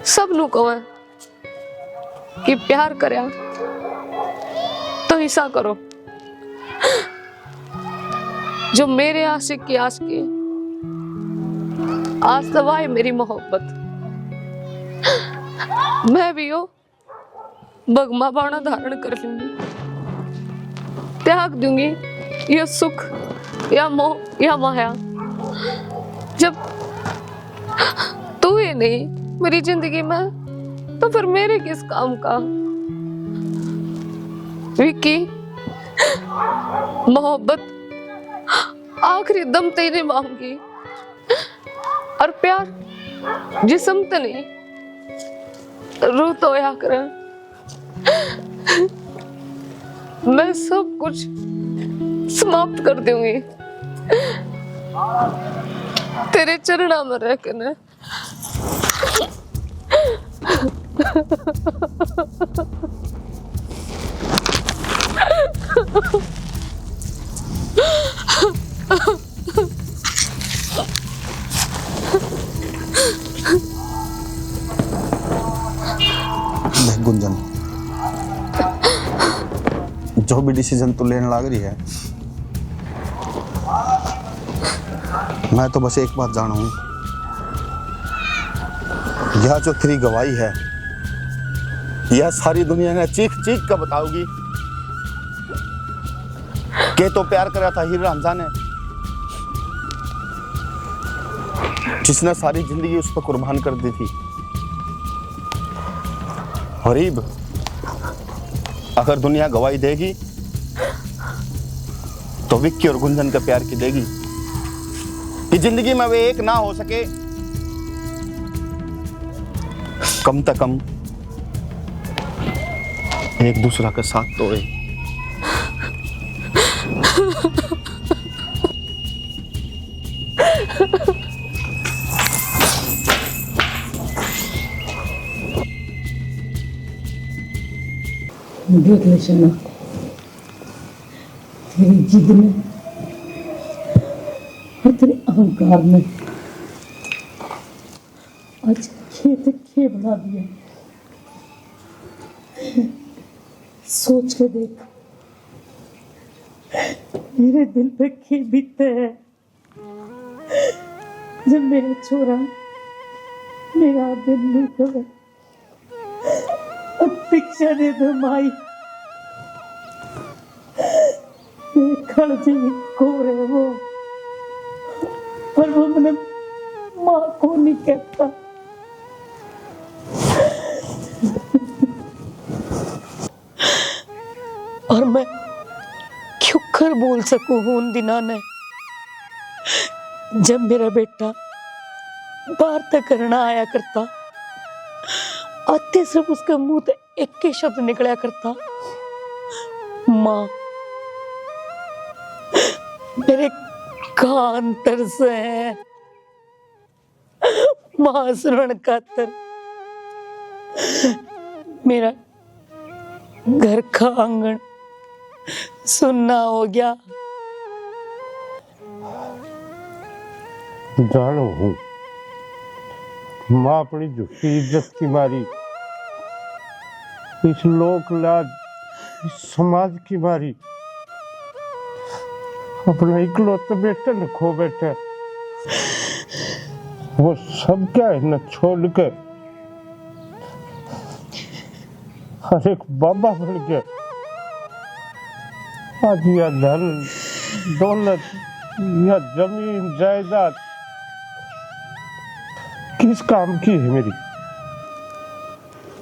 सब नु कहे कि प्यार करया तो हिस्सा करो। जो मेरे आशिक की आशिकी आज दवाए मेरी मोहब्बत, मैं भी हो बगमा बाणा धारण कर लूंगी, त्याग दूंगी ये सुख या मोह या माया। जब तू ही नहीं मेरी जिंदगी में, तो फिर मेरे किस काम का? विक्की, मोहब्बत आखिरी दम तेरे निभाऊंगी, और प्यार जिस्म तो नहीं रूह तो या कर। मैं सब कुछ समाप्त कर दूंगी तेरे चरणों में रहकर ना। गुंजन, जो भी डिसीजन तू लेने लग रही है, मैं तो बस एक बात जानू, यह जो तेरी गवाही है यह सारी दुनिया ने चीख चीख कर बताओगी कि तो प्यार करा था हीर रांझा ने, जिसने सारी जिंदगी उस पर कुर्बान कर दी थी। गरीब, अगर दुनिया गवाही देगी तो विक्की और गुंजन के प्यार की देगी कि जिंदगी में वे एक ना हो सके, कम से कम एक दूसरा का साथ तोड़े। देख ले शना, तेरी जिद ने और तेरे अहंकार ने आज खेत खे बना दिया। सोच के देख मेरे दिल पे क्या बीतते है जब मेरा छोरा मेरा दिन नहीं कर भिक्षा दे दो माई। खड़जे कोरे वो, पर वो मैंने माँ को नहीं कहता। और मैं क्यों कर बोल सकूं उन दिनों ने जब मेरा बेटा बाहर तक करना आया करता आते सिर्फ उसके मुंह से एक ही शब्द निकला करता, माँ। मेरे कान तरसे हैं माँ सुनने खातर। मेरा घर का आंगन सुनना हो गया। जानो हूँ माँ अपनी झूठी इज्जत की मारी, इस लोक लाज, इस समाज की मारी अपना इकलौते बेटे न खो बैठे। वो सब क्या है न छोड़ के हर एक बाबा बन गया। आज यह धन दौलत, यह जमीन जायदाद किस काम की है मेरी?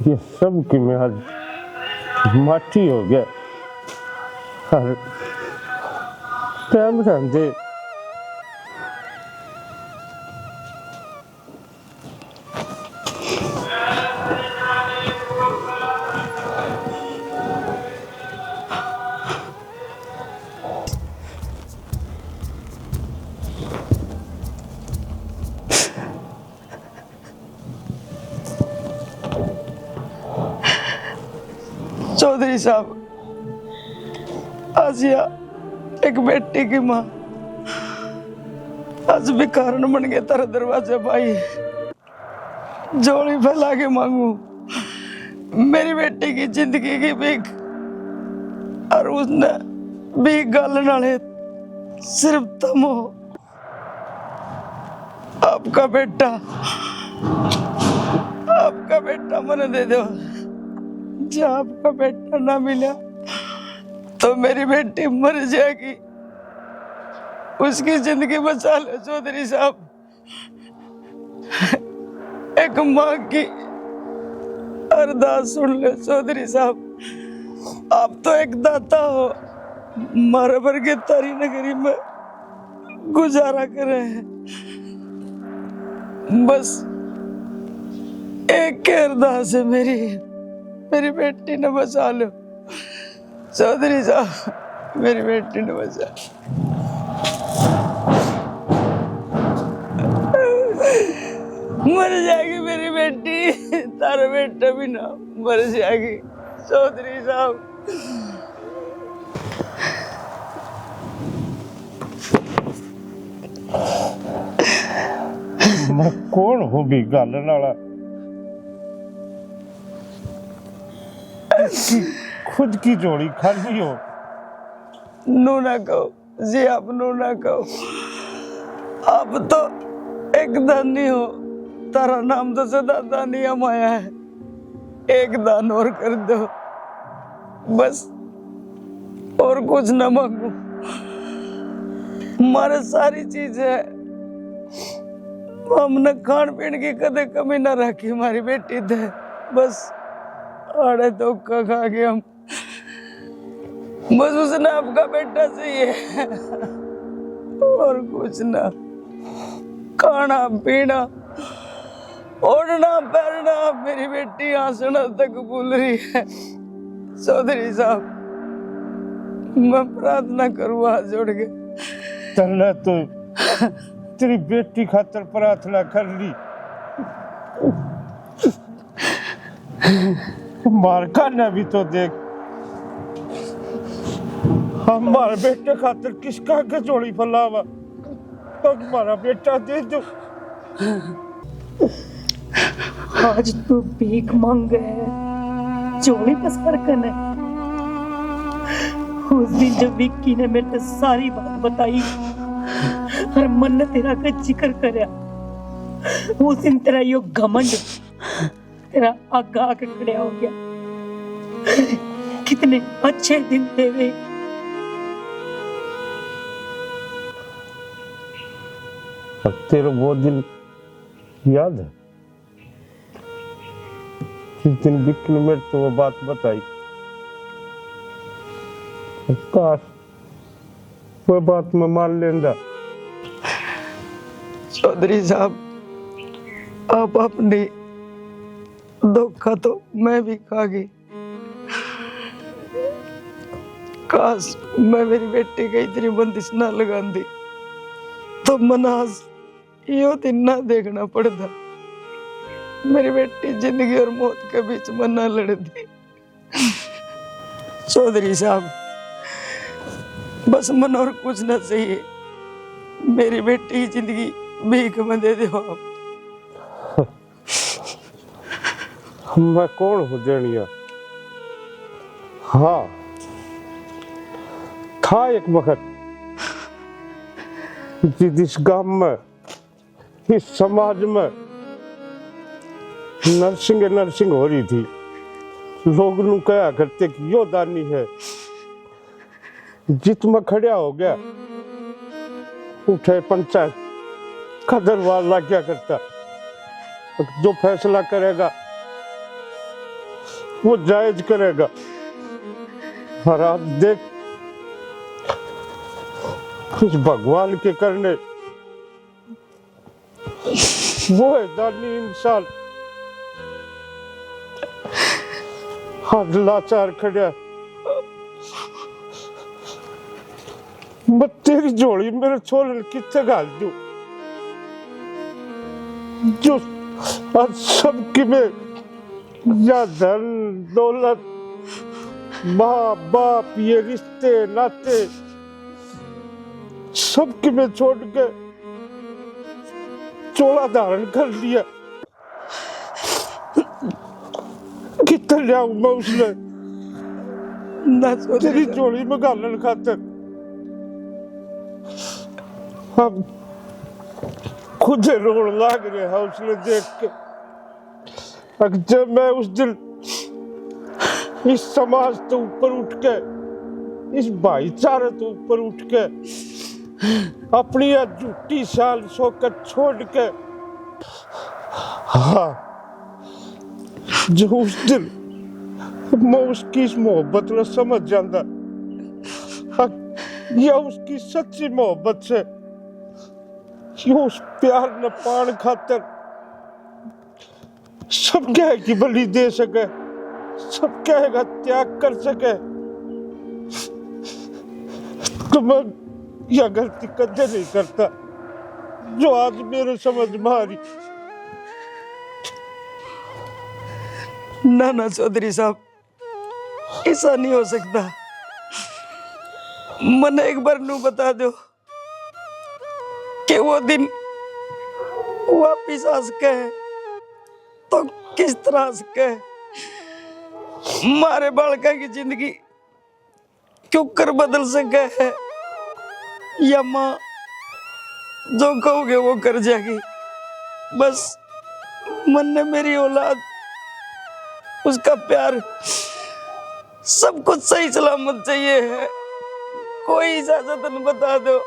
ये सब की मैं आज माटी हो गया। और टाइम रहते चौधरी साहब, आजिया एक बेटी की माँ आज भी कारण बन गए तेरे दरवाजे भाई। झोली फैला के मांगू मेरी बेटी की जिंदगी की भीख, और उसने भीख गालने वाले सिर्फ तुम हो। आपका बेटा मने दे दो। जब आपका बेटा ना मिला तो मेरी बेटी मर जाएगी। उसकी जिंदगी बचा लो चौधरी साहब। एक माँ की अरदास सुन लो चौधरी साहब। आप तो एक दाता हो, मारे वर्गे तारी नगरी में गुजारा कर रहे हैं। बस एक अरदास है मेरी बेटी ने बचा लो चौधरी साहब, मेरी बेटी ने बचा। मर जाएगी मेरी बेटी, तारा बेटा भी ना मर जाएगी चौधरी साहब। मैं कौन हूँ भी गालन वाला? खुद की जोड़ी खाली हो। नू ना कहो जी, आप नू ना कहो। आप तो एक दानी हो, तारा नाम तो सदा दानिया माया है। एक दान और कर दो बस, और कुछ न मांगू। हमारे सारी चीज है, हमने खान पीन की कदे कमी ना रखी। हमारी बेटी थे बस आड़े धोखा खा के हम, बस उसने आपका बेटा चाहिए और कुछ ना। खाना पीना ओढ़ना पहनना मेरी बेटी हंसना तक भूल रही है चौधरी साहब। मैं प्रार्थना करूँ हाथ जोड़ के। चल तो तेरी बेटी खातर प्रार्थना कर ली। मारका ने भी तो देख, हमारे बेटे खातर किसका के जोड़ी फैलावा। तो हमारा बेटा दे दो। आज तो भीख मांग है, जोड़ी पसार करने। उस दिन जब विक्की ने मेरे से सारी बात बताई और मन ने तेरा का जिक्र करया, उस दिन तेरा यो घमंड तेरा आगा आके खड़ा हो गया। कितने अच्छे दिन थे वे। अब तेरे वो दिन याद है जिस दिन विक्की ने मेरे से वो बात बताई? काश वो बात मैं मान लेंदा। चौधरी साहब, आप अपनी धोखा तो मैं भी खा गई। काश मैं मेरी बेटी का इतनी बंदिश ना लगा दी तो मनाज यो दिन ना देखना पड़ता। मेरी बेटी जिंदगी और मौत के बीच में ना लड़ती। चौधरी साहब, बस मन और कुछ ना चाहिए, मेरी बेटी की जिंदगी भीख में दे दो आप। मैं कौन हूँ देनिया? हाँ, था एक वक्त इस गांव में, इस समाज में नर्सिंग हो रही थी। लोग नू कहा करते कि यो दानी है। जित में खड़ा हो गया, उठे पंचायत का दरबार लग गया करता। जो फैसला करेगा वो जायज करेगा। और आप देख, इस भगवान के करने वो है दानी इंसान। आज लाचार खड़ा, मैं तेरी जोड़ी मेरे छोरे कितने घाल दूं? जो आज सबकी में या धन दौलत, माँ बाप, ये रिश्ते नाते सबके में छोड़ के चोला धारण कर लिया। कितना लिया मैं उसने तेरी जोड़ी में गालन खातर। हम खुद रोड लाग रहे हैं उसने देख के। जब मैं उस दिन इस समाज तो ऊपर उठ के, इस भाईचारे तो ऊपर उठ के, अपनी झूठी शान शौकत छोड़ के, हाँ, जो उस दिन मैं उसकी इस मोहब्बत में समझ जाता, या उसकी सच्ची मोहब्बत से, यो उस प्यार न पान खातर सब कहे कि बलि दे सके, सब कहेगा त्याग कर सके, तो मैं यह गलती कदे नहीं करता जो आज मेरे समझ में आ रही। ना चौधरी साहब, ऐसा नहीं हो सकता। मन एक बार नू बता दो कि वो दिन वापिस आ सके तो किस तरह सके। मारे बालका की जिंदगी क्यों कर बदल सके है, या माँ जो कहोगे वो कर जाएगी। बस मन ने मेरी औलाद, उसका प्यार, सब कुछ सही सलामत चाहिए है। कोई इजाजत न बता दो,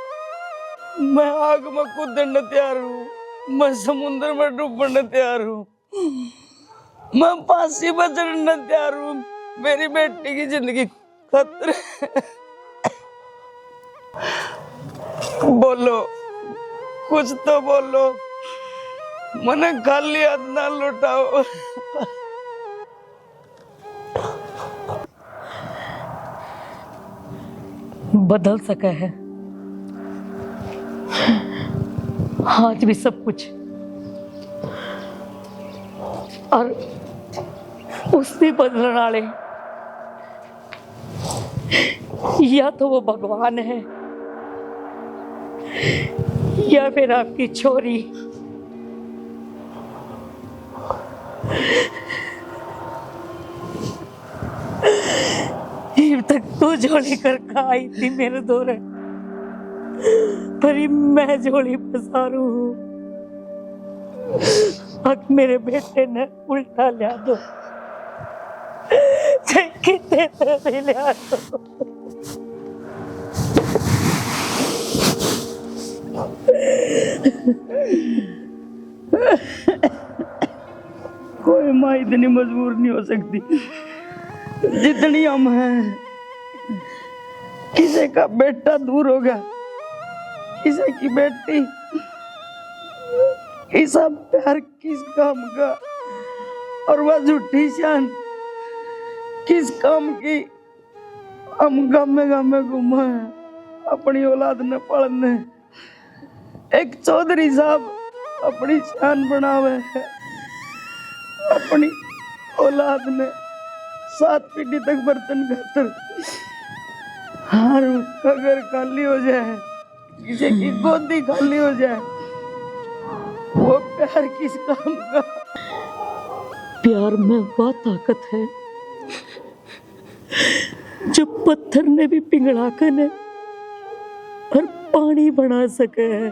मैं आग में कूदने तैयार हूँ, मैं समुद्र में डूबने तैयार हूँ, मैं फांसी पर चढ़ने तैयार हूँ। मेरी बेटी की जिंदगी खतरे। बोलो, कुछ तो बोलो, मने खाली हाथ ना लौटाओ। बदल सका है आज भी सब कुछ, और उसने बदलने वाले या तो वो भगवान है या फिर आपकी छोरी। अब तक तू झोली कर आई थी मेरे दौरे, पर मैं झोली पसारू हूँ। अब मेरे बेटे ने उल्टा लिया दो, कितने तरह लिया दो। कोई माँ इतनी मजबूर नहीं हो सकती जितनी हम हैं। किसी का बेटा दूर हो गया, किसी की बेटी, ये सब प्यार किस काम का। और वह झूठी शान किस काम की? हम गामे घूमा है अपनी औलाद ने पढ़ने। एक चौधरी साहब अपनी शान बनावे है अपनी औलाद ने 7 पीढ़ी तक बर्तन खातर। हर अगर खाली हो जाए, किसी की गोदी खाली हो जाए, वो प्यार किस काम का? प्यार में वह ताकत है जो पत्थर ने भी पिघला कर और पानी बना सके है।